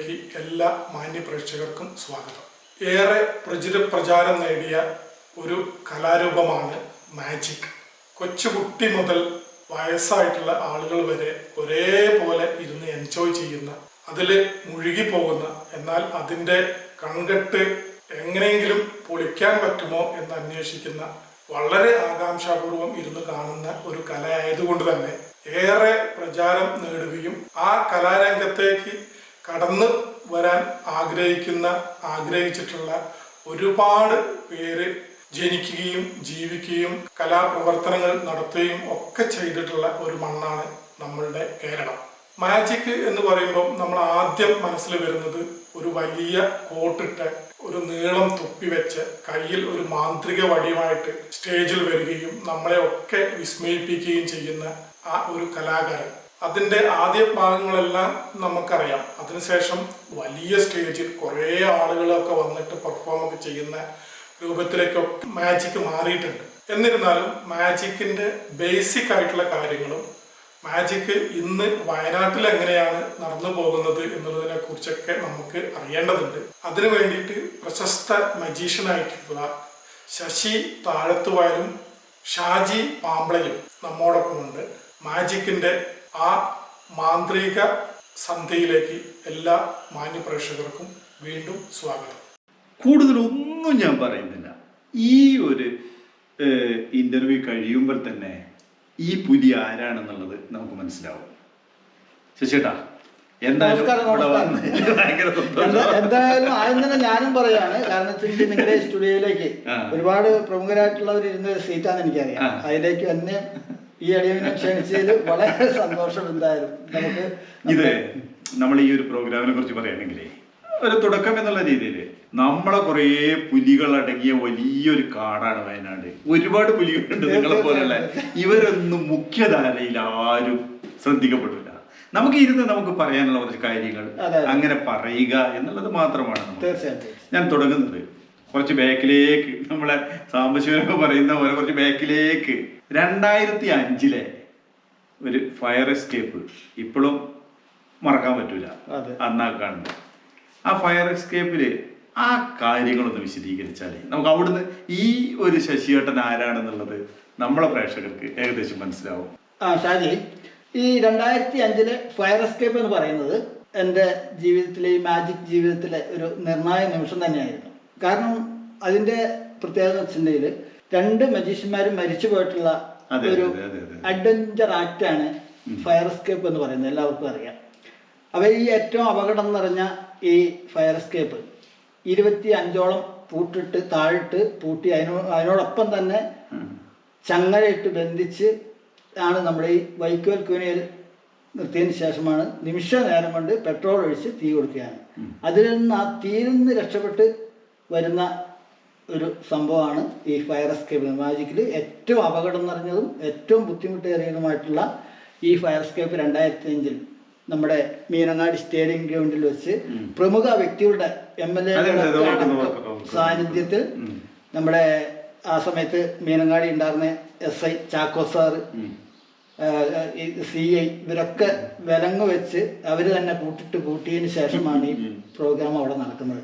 ചാനലിലേക്ക് എല്ലാ മാന്യ പ്രേക്ഷകർക്കും സ്വാഗതം. ഏറെ പ്രചാരം നേടിയ ഒരു കലാരൂപമാണ് മാജിക്. കൊച്ചുകുട്ടി മുതൽ വയസ്സായിട്ടുള്ള ആളുകൾ വരെ ഒരേപോലെ ഇരുന്ന് എൻജോയ് ചെയ്യുന്ന, അതിൽ മുഴുകിപ്പോകുന്ന, എന്നാൽ അതിൻ്റെ കൺകെട്ട് എങ്ങനെയെങ്കിലും പൊളിക്കാൻ പറ്റുമോ എന്ന് അന്വേഷിക്കുന്ന, വളരെ ആകാംക്ഷാപൂർവം ഇരുന്ന് കാണുന്ന ഒരു കലയായതുകൊണ്ട് തന്നെ ഏറെ പ്രചാരം നേടുകയും ആ കലാരംഗത്തേക്ക് കടന്നു വരാൻ ആഗ്രഹിച്ചിട്ടുള്ള ഒരുപാട് പേര് ജനിക്കുകയും ജീവിക്കുകയും കലാപ്രവർത്തനങ്ങൾ നടത്തുകയും ഒക്കെ ചെയ്തിട്ടുള്ള ഒരു മണ്ണാണ് നമ്മളുടെ കേരളം. മാജിക് എന്ന് പറയുമ്പോൾ നമ്മൾ ആദ്യം മനസ്സിൽ വരുന്നത് ഒരു വലിയ കോട്ടിട്ട് ഒരു നീളം തുപ്പി വെച്ച് കയ്യിൽ ഒരു മാന്ത്രിക വടിയുമായിട്ട് സ്റ്റേജിൽ വരികയും നമ്മളെ ഒക്കെ വിസ്മയിപ്പിക്കുകയും ചെയ്യുന്ന ആ ഒരു കലാകാരൻ. അതിൻ്റെ ആദ്യ ഭാഗങ്ങളെല്ലാം നമുക്കറിയാം. അതിനുശേഷം വലിയ സ്റ്റേജിൽ കുറേ ആളുകളൊക്കെ വന്നിട്ട് പെർഫോം ഒക്കെ ചെയ്യുന്ന രൂപത്തിലേക്കൊക്കെ മാജിക് മാറിയിട്ടുണ്ട്. എന്നിരുന്നാലും മാജിക്കിൻ്റെ ബേസിക് ആയിട്ടുള്ള കാര്യങ്ങളും മാജിക് ഇന്ന് വയനാട്ടിൽ എങ്ങനെയാണ് നടന്നു പോകുന്നത് എന്നുള്ളതിനെ കുറിച്ചൊക്കെ നമുക്ക് അറിയേണ്ടതുണ്ട്. അതിനു വേണ്ടിയിട്ട് പ്രശസ്ത മജീഷ്യനായിട്ടുള്ള ശശി താഴത്തുവയലും ഷാജി പാമ്പളയും നമ്മോടൊപ്പമുണ്ട്. മാജിക്കിൻ്റെ ആ മാന്ത്രിക സന്ധ്യയിലേക്ക് എല്ലാ മാന്യപ്രേക്ഷകർക്കും വീണ്ടും സ്വാഗതം. കൂടുതലൊന്നും ഞാൻ പറയുന്നില്ല. ഈ ഒരു ഇന്റർവ്യൂ കഴിയുമ്പോൾ തന്നെ ഈ പുലി ആരാണെന്നുള്ളത് നമുക്ക് മനസ്സിലാവും. ശശിയേട്ടാ, എന്തായാലും ആദ്യം തന്നെ ഞാനും പറയാണ്. കാരണം നിങ്ങളുടെ സ്റ്റുഡിയോയിലേക്ക് ഒരുപാട് പ്രമുഖരായിട്ടുള്ളവർ ഇരുന്ന ഒരു സീറ്റാണ് എനിക്കറിയാം. അതിലേക്ക് എന്നെ ഈ അടിയവിനെ ക്ഷണിച്ചതിൽ വളരെ സന്തോഷം. എന്തായാലും നമുക്ക് ഇത് നമ്മൾ ഈ ഒരു പ്രോഗ്രാമിനെ കുറിച്ച് പറയുകയാണെങ്കിലേ, ഒരു തുടക്കം എന്നുള്ള രീതിയിൽ നമ്മളെ കുറേ പുലികൾ അടങ്ങിയ വലിയൊരു കാടാണ് വയനാട്. ഒരുപാട് പുലികളുണ്ട് നിങ്ങളെ പോലുള്ള. ഇവരൊന്നും മുഖ്യധാരയിൽ ആരും ശ്രദ്ധിക്കപ്പെടില്ല. നമുക്ക് ഇരുന്ന് നമുക്ക് പറയാനുള്ള കുറച്ച് കാര്യങ്ങൾ അങ്ങനെ പറയുക എന്നുള്ളത് മാത്രമാണ്. ഞാൻ തുടങ്ങുന്നത് കുറച്ച് ബാക്കിലേക്ക്, നമ്മളെ സാംബശിവനൊക്കെ പറയുന്ന പോലെ കുറച്ച് ബാക്കിലേക്ക്. 2005 ഒരു ഫയർ എസ്കേപ്പ് ഇപ്പോഴും മറക്കാൻ പറ്റൂല. അന്നാ കാണുന്നത് ആ ഫയർ എസ്കേപ്പില് ആ കാര്യങ്ങളൊന്ന് വിശദീകരിച്ചാലേ നമുക്ക് അവിടുന്ന് ഈ ഒരു ശശിയേട്ടൻ ആരാണെന്നുള്ളത് നമ്മളെ പ്രേക്ഷകർക്ക് ഏകദേശം മനസ്സിലാവും. ഷാജി, ഈ 2005 ഫയർ എസ്കേപ്പ് എന്ന് പറയുന്നത് എൻ്റെ ജീവിതത്തിലെ, ഈ മാജിക് ജീവിതത്തിലെ ഒരു നിർണായക നിമിഷം തന്നെയായിരുന്നു. കാരണം അതിൻ്റെ പ്രത്യേകത വെച്ചിട്ടുണ്ടെങ്കിൽ 2 മജീഷ്യന്മാരും മരിച്ചു പോയിട്ടുള്ള ഒരു അഡ്വഞ്ചർ ആക്റ്റാണ് ഫയർ എസ്കേപ്പ് എന്ന് പറയുന്നത്. എല്ലാവർക്കും അറിയാം. അവ ഈ ഏറ്റവും അപകടം നിറഞ്ഞ ഈ ഫയർ എസ്കേപ്പ് 25ഓളം പൂട്ടിട്ട് താഴിട്ട് പൂട്ടി അതിനോടൊപ്പം തന്നെ ചങ്ങലയിട്ട് ബന്ധിച്ച് ആണ് നമ്മുടെ ഈ വൈക്കോൽ കൂനയിൽ നിർത്തിയതിന് ശേഷമാണ് നിമിഷ നേരം കൊണ്ട് പെട്രോൾ ഒഴിച്ച് തീ കൊടുക്കുകയാണ്. അതിൽ നിന്ന് ആ തീയിൽ നിന്ന് രക്ഷപ്പെട്ട് വരുന്ന ഒരു സംഭവമാണ് ഈ ഫയർ എസ്കേപ്പ്. മാജിക്കിൽ ഏറ്റവും അപകടം നിറഞ്ഞതും ഏറ്റവും ബുദ്ധിമുട്ടേറിയതുമായിട്ടുള്ള ഈ ഫയർ എസ്കേപ്പ് 2005 നമ്മുടെ മീനങ്ങാടി സ്റ്റേഡിയം ഗ്രൗണ്ടിൽ വെച്ച് പ്രമുഖ വ്യക്തികളുടെ MLA സാന്നിധ്യത്തിൽ നമ്മുടെ ആ സമയത്ത് മീനങ്ങാടി ഉണ്ടായിരുന്ന SI ചാക്കോ സാറ്, CI ഇവരൊക്കെ വിലങ്ങ് വെച്ച് അവർ തന്നെ പൂട്ടിയതിന് ശേഷമാണ് ഈ പ്രോഗ്രാം അവിടെ നടക്കുന്നത്.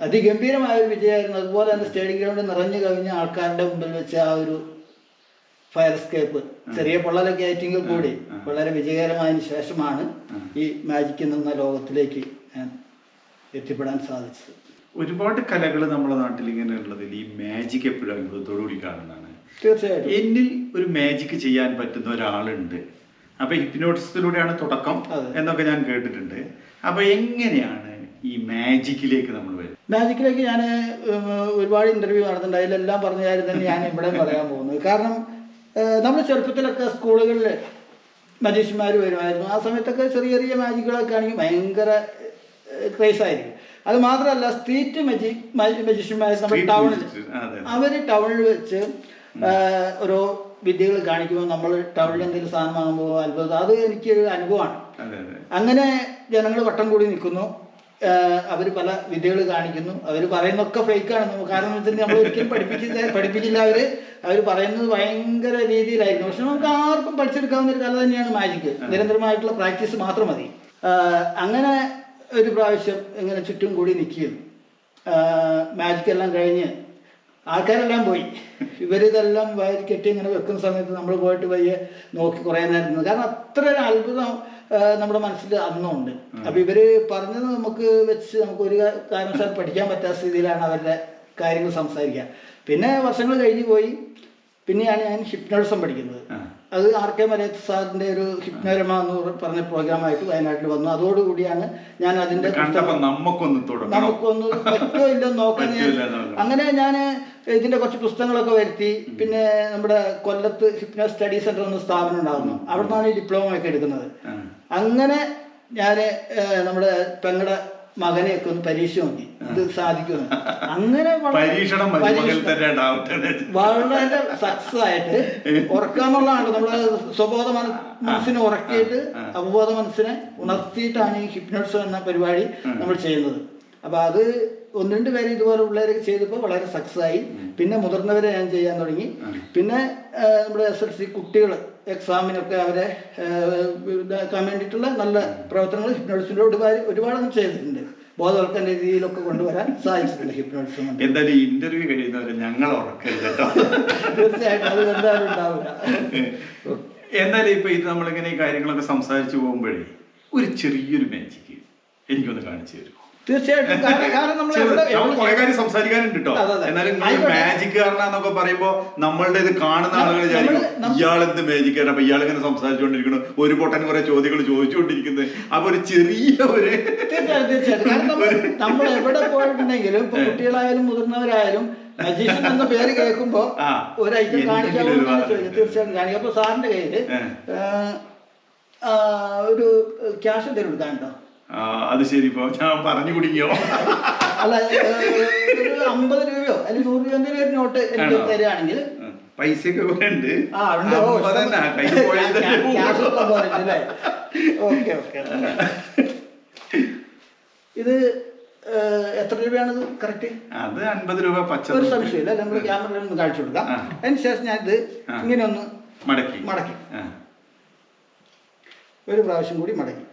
അതിഗംഭീരമായ ഒരു വിജയമായിരുന്നു. അതുപോലെ തന്നെ സ്റ്റേഡിയം ഗ്രൗണ്ട് നിറഞ്ഞു കവിഞ്ഞ ആൾക്കാരുടെ മുമ്പിൽ വെച്ച് ആ ഒരു ഫയർ എസ്കേപ്പ് ചെറിയ പൊള്ളലൊക്കെ ആയിട്ടെങ്കിൽ കൂടി വളരെ വിജയകരമായതിനു ശേഷമാണ് ഈ മാജിക് എന്ന ലോകത്തിലേക്ക് എത്തിപ്പെടാൻ സാധിച്ചത്. ഒരുപാട് കലകൾ നമ്മുടെ നാട്ടിൽ ഇങ്ങനെ ഉള്ളതിൽ ഈ മാജിക് എപ്പോഴും അത്ഭുതത്തോടുകൂടി കാണുന്നതാണ്. തീർച്ചയായിട്ടും എന്നിൽ ഒരു മാജിക് ചെയ്യാൻ പറ്റുന്ന ഒരാളുണ്ട്. അപ്പൊ ഹിപ്നോട്ടിസത്തിലൂടെയാണ് തുടക്കം എന്നൊക്കെ ഞാൻ കേട്ടിട്ടുണ്ട്. അപ്പൊ എങ്ങനെയാണ് ഈ മാജിക്കിലേക്ക് നമ്മൾ വരും? മാജിക്കിലേക്ക് ഞാൻ ഒരുപാട് ഇന്റർവ്യൂ നടത്തുന്നുണ്ട്. അതിലെല്ലാം പറഞ്ഞ കാര്യം തന്നെ ഞാൻ ഇവിടെ പറയാൻ പോകുന്നത്. കാരണം നമ്മൾ ചെറുപ്പത്തിലൊക്കെ സ്കൂളുകളിൽ മജീഷ്യന്മാർ വരുമായിരുന്നു. ആ സമയത്തൊക്കെ ചെറിയ ചെറിയ മാജിക്കുകളൊക്കെ ആണെങ്കിൽ ഭയങ്കര ക്രേസ് ആയിരിക്കും. അത് മാത്രമല്ല, സ്ട്രീറ്റ് മജീഷ്യന്മാർ നമ്മുടെ ടൗണിൽ വെച്ച് ഓരോ വിദ്യകൾ കാണിക്കുമ്പോൾ നമ്മൾ ടൗണിൽ എന്തെങ്കിലും സാധനം വാങ്ങുമ്പോൾ അത്ഭുതം. അത് എനിക്കൊരു അനുഭവമാണ്. അങ്ങനെ ജനങ്ങൾ വട്ടം കൂടി നിൽക്കുന്നു. അവർ പല വിദ്യകൾ കാണിക്കുന്നു. അവർ പറയുന്നതൊക്കെ ഫേക്കാണ്. കാരണം വെച്ചിട്ടുണ്ടെങ്കിൽ നമ്മൾ ഒരിക്കലും പഠിപ്പിക്കില്ല. അവർ പറയുന്നത് ഭയങ്കര രീതിയിലായിരിക്കും. പക്ഷെ നമുക്ക് ആർക്കും പഠിച്ചെടുക്കാവുന്ന ഒരു കല തന്നെയാണ് മാജിക്. നിരന്തരമായിട്ടുള്ള പ്രാക്ടീസ് മാത്രം മതി. അങ്ങനെ ഒരു പ്രാവശ്യം ഇങ്ങനെ ചുറ്റും കൂടി നിൽക്കുകയും മാജിക് എല്ലാം കഴിഞ്ഞ് ആൾക്കാരെല്ലാം പോയി. ഇവരിതെല്ലാം വാരി കെട്ടി ഇങ്ങനെ വെക്കുന്ന സമയത്ത് നമ്മൾ പോയിട്ട് പയ്യെ നോക്കി കുറേ നേരം നിന്നു. കാരണം അത്ര ഒരു അത്ഭുതം നമ്മുടെ മനസ്സിൽ അന്നുണ്ട്. അപ്പം ഇവർ പറഞ്ഞത് നമുക്ക് വെച്ച് നമുക്ക് ഒരു കാരണവശാലും പഠിക്കാൻ പറ്റാത്ത സ്ഥിതിയിലാണ് അവരുടെ കാര്യങ്ങൾ സംസാരിക്കുക. പിന്നെ വർഷങ്ങൾ കഴിഞ്ഞ് പോയി. പിന്നെയാണ് ഞാൻ ഹിപ്നോട്ടിസം പഠിക്കുന്നത്. അത് RK മലയത്ത് സാറിൻ്റെ ഒരു ഹിപ്നോരമ എന്ന് പറഞ്ഞ പ്രോഗ്രാമായിട്ട് വയനാട്ടിൽ വന്നു. അതോടുകൂടിയാണ് ഞാൻ അതിൻ്റെ നമുക്കൊന്ന് പറ്റോ ഇല്ലെന്ന് നോക്കാൻ അങ്ങനെ ഞാൻ ഇതിൻ്റെ കുറച്ച് പുസ്തകങ്ങളൊക്കെ വരുത്തി. പിന്നെ നമ്മുടെ കൊല്ലത്ത് ഹിപ്നോ സ്റ്റഡി സെൻറ്റർ എന്ന സ്ഥാപനം ഉണ്ടാകുന്നു. അവിടെ നിന്നാണ് ഈ ഡിപ്ലോമ ഒക്കെ എടുക്കുന്നത്. അങ്ങനെ ഞാൻ നമ്മുടെ പെങ്ങളുടെ മകനെയൊക്കെ ഒന്ന് പരീക്ഷ നോക്കി ഇത് സാധിക്കുമെന്ന്. അങ്ങനെ വളരെ സക്സസ് ആയിട്ട് ഉറക്കാന്നുള്ളതാണ്. നമ്മുടെ സ്വബോധ മനസ്സിനെ ഉറക്കിയിട്ട് അവബോധ മനസ്സിനെ ഉണർത്തിയിട്ടാണ് ഈ ഹിപ്നോട്ടിസം എന്ന പരിപാടി നമ്മൾ ചെയ്യുന്നത്. അപ്പൊ അത് 1-2 പേര് ഇതുപോലെ പിള്ളേരൊക്കെ ചെയ്തപ്പോൾ വളരെ സക്സസ് ആയി. പിന്നെ മുതിർന്നവരെ ഞാൻ ചെയ്യാൻ തുടങ്ങി. പിന്നെ നമ്മുടെ SLC കുട്ടികൾ എക്സാമിനൊക്കെ അവരെ ഇതാക്കാൻ വേണ്ടിയിട്ടുള്ള നല്ല പ്രവർത്തനങ്ങൾ ഹിപ്നോട്ടിസിൻ്റെ ഒരുപാട് ചെയ്തിട്ടുണ്ട്. ബോധവൽക്കരണ രീതിയിലൊക്കെ കൊണ്ടുവരാൻ സാധിച്ചിട്ടുണ്ട് ഹിപ്നോട്ടിസം. എന്തായാലും ഇന്റർവ്യൂ കഴിയുന്നവരെ ഞങ്ങൾ ഉറക്കരുത് കേട്ടോ. തീർച്ചയായിട്ടും അത് എന്തായാലും ഉണ്ടാവില്ല. എന്തായാലും ഇപ്പൊ ഇത് നമ്മളിങ്ങനെ ഈ കാര്യങ്ങളൊക്കെ സംസാരിച്ചു പോകുമ്പോഴേ ഒരു ചെറിയൊരു മാജിക്ക് എനിക്കൊന്ന് കാണിച്ചു തരും. തീർച്ചയായിട്ടും. കുറെ കാര്യം സംസാരിക്കാനുണ്ട് കേട്ടോ. എന്നാലും മാജിക് കാരനാന്നൊക്കെ പറയുമ്പോ നമ്മളുടെ ഇത് കാണുന്ന ആളുകൾ വിചാരിക്കും ഇയാളെന്ത് മാജിക് കാരൻ, അപ്പൊ ഇയാൾ ഇങ്ങനെ സംസാരിച്ചുകൊണ്ടിരിക്കുന്നു, ഒരു പൊട്ടൻ കുറെ ചോദ്യങ്ങൾ ചോദിച്ചുകൊണ്ടിരിക്കുന്നത്. അപ്പൊ ഒരു ചെറിയ ഒരു തീർച്ചയായിട്ടും നമ്മൾ എവിടെ പോയിട്ടുണ്ടെങ്കിലും ഇപ്പൊ കുട്ടികളായാലും മുതിർന്നവരായാലും മജീഷ്യൻ എന്ന പേര് കേൾക്കുമ്പോ ഒരു ഐറ്റം കാണിക്കാമോ ചോദിക്കും. തീർച്ചയായിട്ടും കാണിക്കാം. അപ്പൊ സാറിന്റെ കയ്യില് ഒരു ക്യാഷ് എന്തെങ്കിലും എടുക്കാനുണ്ടോ? അത് ശരി, ഇപ്പൊ ഞാൻ പറഞ്ഞു കുടിക്കോ? അല്ല, ഒരു 50 രൂപയോ അല്ലെങ്കിൽ 100 രൂപ എന്തെങ്കിലും ഒരു നോട്ട് എനിക്ക് തരികയാണെങ്കിൽ. പൈസയൊക്കെ കുറെ ഉണ്ട്. Okay okay. ഇത് എത്ര രൂപയാണത് കറക്റ്റ്? അത് 50 രൂപ. ഒരു സംശയമില്ല. നമ്മൾ ക്യാമറയിൽ ഒന്ന് കാണിച്ചു കൊടുക്കാം. അതിനുശേഷം ഞാൻ ഇത് ഇങ്ങനെ ഒന്ന് മടക്കി ഒരു പ്രാവശ്യം കൂടി മടക്കി.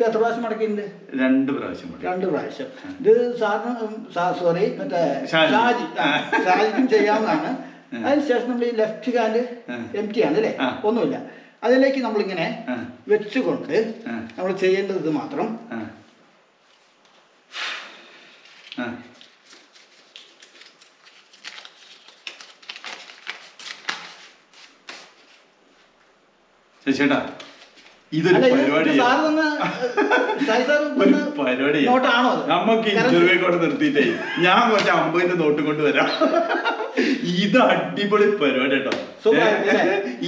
എത്ര പ്രാവശ്യം മടക്കിയിട്ടുണ്ട്? 2 പ്രാവശ്യം. 2 പ്രാവശ്യം. ഇത് സാറിന് മറ്റേ ഷാജിക്കും ചെയ്യാവുന്നതാണ്. അതിനുശേഷം നമ്മൾ ഈ ലെഫ്റ്റ് ഹാൻഡ് എംറ്റി ആണ് അല്ലേ, ഒന്നുമില്ല. അതിലേക്ക് നമ്മളിങ്ങനെ വെച്ചുകൊണ്ട് നമ്മൾ ചെയ്യേണ്ടത് ഇത് മാത്രം. ചേട്ടാ ഇതൊരു പരിപാടിയാണ്. നമുക്ക് ഇന്റർവ്യൂ കൊണ്ട് നിർത്തിയിട്ടേ ഞാൻ കുറച്ച് 50 നോട്ട് കൊണ്ട് വരാം. ഇത് അടിപൊളി പരിപാടി കേട്ടോ.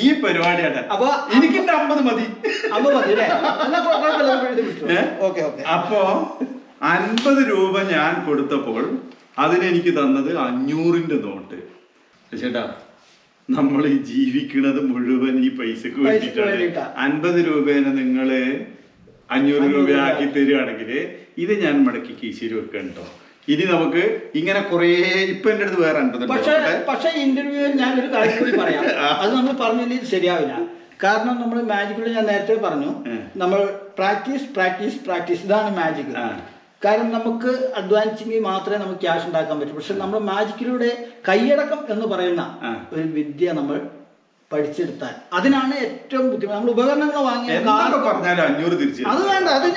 ഈ പരിപാടിയാണ്. അപ്പൊ എനിക്ക് 50 മതി. അപ്പോ 50 രൂപ ഞാൻ കൊടുത്തപ്പോൾ അതിനെനിക്ക് തന്നത് 500ന്റെ നോട്ട്. ചേട്ടാ നമ്മൾ ഈ ജീവിക്കുന്നത് മുഴുവൻ ഈ പൈസക്ക് വേണ്ടിയിട്ടാണ്. 50 രൂപേനെ നിങ്ങള് 500 രൂപ ആക്കി തരികയാണെങ്കിൽ ഇത് ഞാൻ മടക്കി കീശയിൽ വെക്കാം കേട്ടോ. ഇനി നമുക്ക് ഇങ്ങനെ കുറെ ഇപ്പൊ എന്റെ അടുത്ത് വേറെ 50. പക്ഷെ ഇന്റർവ്യൂവിൽ ഞാൻ ഒരു കാര്യം കൂടി പറയാം. അത് നമ്മൾ പറഞ്ഞില്ലെങ്കിൽ ശരിയാവില്ല. കാരണം നമ്മൾ മാജിക്കിൽ ഞാൻ നേരത്തെ പറഞ്ഞു, നമ്മൾ പ്രാക്ടീസ് ഇതാണ് മാജിക്. കാരണം നമുക്ക് അഡ്വാൻസിങ് മാത്രമേ നമുക്ക് ക്യാഷ് ഉണ്ടാക്കാൻ പറ്റൂ. പക്ഷെ നമ്മൾ മാജിക്കിലൂടെ കൈയടക്കം എന്ന് പറയുന്ന ഒരു വിദ്യ നമ്മൾ പഠിച്ചെടുത്താൽ അതിനാണ് ഏറ്റവും ബുദ്ധിമുട്ട്. നമ്മൾ ഉപകരണങ്ങൾ വാങ്ങിയ അത് വേണ്ട, അത്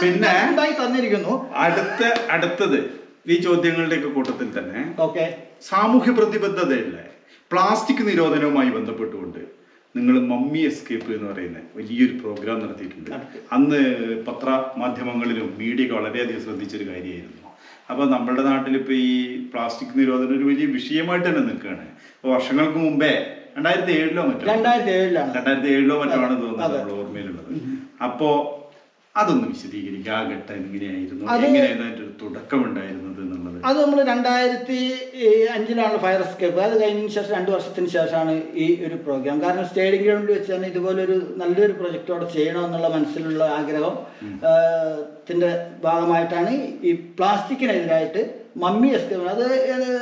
പിന്നെ ഉണ്ടായി തന്നിരിക്കുന്നു. അടുത്തത് ഈ ചോദ്യങ്ങളുടെയൊക്കെ കൂട്ടത്തിൽ തന്നെ ഓക്കെ, സാമൂഹ്യ പ്രതിബദ്ധതയുള്ള പ്ലാസ്റ്റിക് നിരോധനവുമായി ബന്ധപ്പെട്ടുകൊണ്ട് നിങ്ങൾ മമ്മി എസ്കേപ്പ് എന്ന് പറയുന്ന വലിയൊരു പ്രോഗ്രാം നടത്തിയിട്ടുണ്ട്. അന്ന് പത്രമാധ്യമങ്ങളിലും മീഡിയ വളരെയധികം ശ്രദ്ധിച്ചൊരു കാര്യമായിരുന്നു. അപ്പോൾ നമ്മുടെ നാട്ടിലിപ്പോൾ ഈ പ്ലാസ്റ്റിക് നിരോധനം ഒരു വലിയ വിഷയമായിട്ട് തന്നെ നിൽക്കുകയാണ്. അപ്പോൾ വർഷങ്ങൾക്ക് മുമ്പേ 2007 മറ്റോ 2007 മറ്റോ ആണ് തോന്നുന്നത് നമ്മുടെ ഓർമ്മയിലുള്ളത്. അപ്പോൾ അതൊന്ന് വിശദീകരിക്കുക. ആ ഘട്ടം എങ്ങനെയായിരുന്നു, എങ്ങനെയായിരുന്നു അതിൻ്റെ ഒരു തുടക്കം ഉണ്ടായിരുന്നത് എന്നുള്ളത്? അത് നമ്മൾ 2005 ഫയർ എസ്കേപ്പ്. അത് കഴിഞ്ഞതിന് ശേഷം 2 വർഷത്തിന് ശേഷമാണ് ഈ ഒരു പ്രോഗ്രാം. കാരണം സ്റ്റേഡിയം ഗ്രൗണ്ടിൽ വെച്ച് തന്നെ ഇതുപോലൊരു നല്ലൊരു പ്രൊജക്റ്റോടെ ചെയ്യണമെന്നുള്ള മനസ്സിലുള്ള ആഗ്രഹത്തിന്റെ ഭാഗമായിട്ടാണ് ഈ പ്ലാസ്റ്റിക്കിനെതിരായിട്ട് മമ്മി എസ്കേപ്പ്. അത്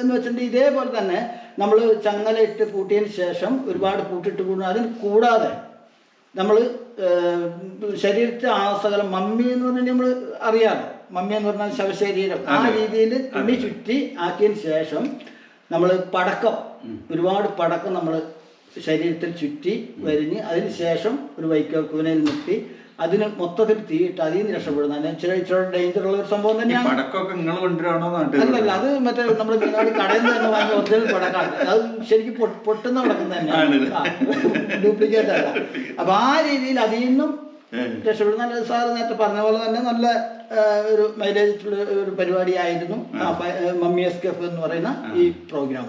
എന്ന് വെച്ചിട്ടുണ്ടെങ്കിൽ ഇതേപോലെ തന്നെ നമ്മൾ ചങ്ങലയിട്ട് പൂട്ടിയതിന് ശേഷം ഒരുപാട് പൂട്ടിട്ട് കൂടുന്നു. അതിന് കൂടാതെ നമ്മൾ ശരീരത്തെ ആസകലം മമ്മി എന്ന് പറഞ്ഞാൽ നമ്മൾ അറിയാമല്ലോ, മമ്മി എന്ന് പറഞ്ഞാൽ ശവശരീരം, ആ രീതിയിൽ തുണി ചുറ്റി ആക്കിയതിന് ശേഷം നമ്മൾ പടക്കം, ഒരുപാട് പടക്കം നമ്മൾ ശരീരത്തിൽ ചുറ്റി വരിഞ്ഞ് അതിന് ശേഷം ഒരു വൈക്കോൽക്കൂനയിൽ നിർത്തി അതിന് മൊത്തത്തിൽ തീയിട്ട് അതിൽ നിന്ന് രക്ഷപ്പെടുന്ന ഇച്ചിരി ഡേഞ്ചർ ഉള്ള ഒരു സംഭവം തന്നെയാണ്. അല്ലല്ല, അത് മറ്റേ നമ്മുടെ മീനാട് കടയിൽ നിന്ന് തന്നെ വാങ്ങിയ ഒറിജിനൽ പടക്കമാണ്. അത് ശരിക്കും പൊട്ടുന്ന പടക്കം തന്നെയാണ്, ഡ്യൂപ്ലിക്കേറ്റ് അല്ല. അപ്പൊ ആ രീതിയിൽ അതിൽ നിന്നും രക്ഷപ്പെടുന്ന സാറ് നേരത്തെ പറഞ്ഞ പോലെ തന്നെ നല്ല ഒരു മൈലേജ് ഒരു പരിപാടിയായിരുന്നു മമ്മി എസ്കേപ്പ് എന്ന് പറയുന്ന ഈ പ്രോഗ്രാം.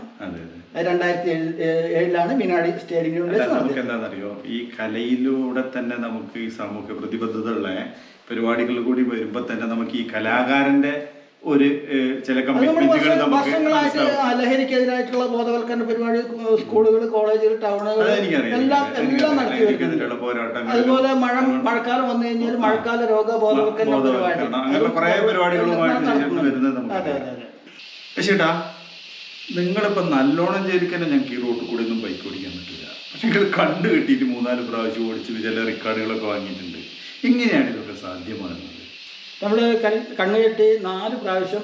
2007 മീനാടി സ്റ്റേഡിയം ഗ്രൗണ്ടിൽ. നമുക്ക് എന്താണെന്നറിയോ, ഈ കലയിലൂടെ തന്നെ നമുക്ക് ഈ സാമൂഹ്യ പ്രതിബദ്ധതയുള്ള പരിപാടികൾ കൂടി വരുമ്പോ തന്നെ നമുക്ക് ഈ കലാകാരന്റെ ഒരു ചില കമ്മിറ്റ്മെന്റുകൾ വർഷങ്ങളായിട്ട് ലഹരിക്കെതിരായിട്ടുള്ള ബോധവൽക്കരണ പരിപാടി സ്കൂളുകൾ, കോളേജുകൾ, ടൗണുകൾ എല്ലാം നടത്തി വരുന്നുണ്ട്. പോരാട്ടങ്ങൾ, അതുപോലെ മഴക്കാലം വന്നു കഴിഞ്ഞാൽ മഴക്കാല രോഗ ബോധവൽക്കരണ പരിപാടി. നിങ്ങളിപ്പോ നല്ലോണം ചേരിക്കന്നെ ഞങ്ങൾക്ക് ഈ റോട്ടിൽ കൂടെ ഒന്നും ബൈക്ക് ഓടിക്കാൻ പറ്റില്ല. പക്ഷെ നിങ്ങൾ കണ്ടു കെട്ടിയിട്ട് 3-4 പ്രാവശ്യം ഓടിച്ചിട്ട് ചില റെക്കോർഡുകളൊക്കെ വാങ്ങിയിട്ടുണ്ട്. എങ്ങനെയാണ് ഇതൊക്കെ സാധ്യമാകുന്നത്? നമ്മൾ കണ്ണുകെട്ടി 4 പ്രാവശ്യം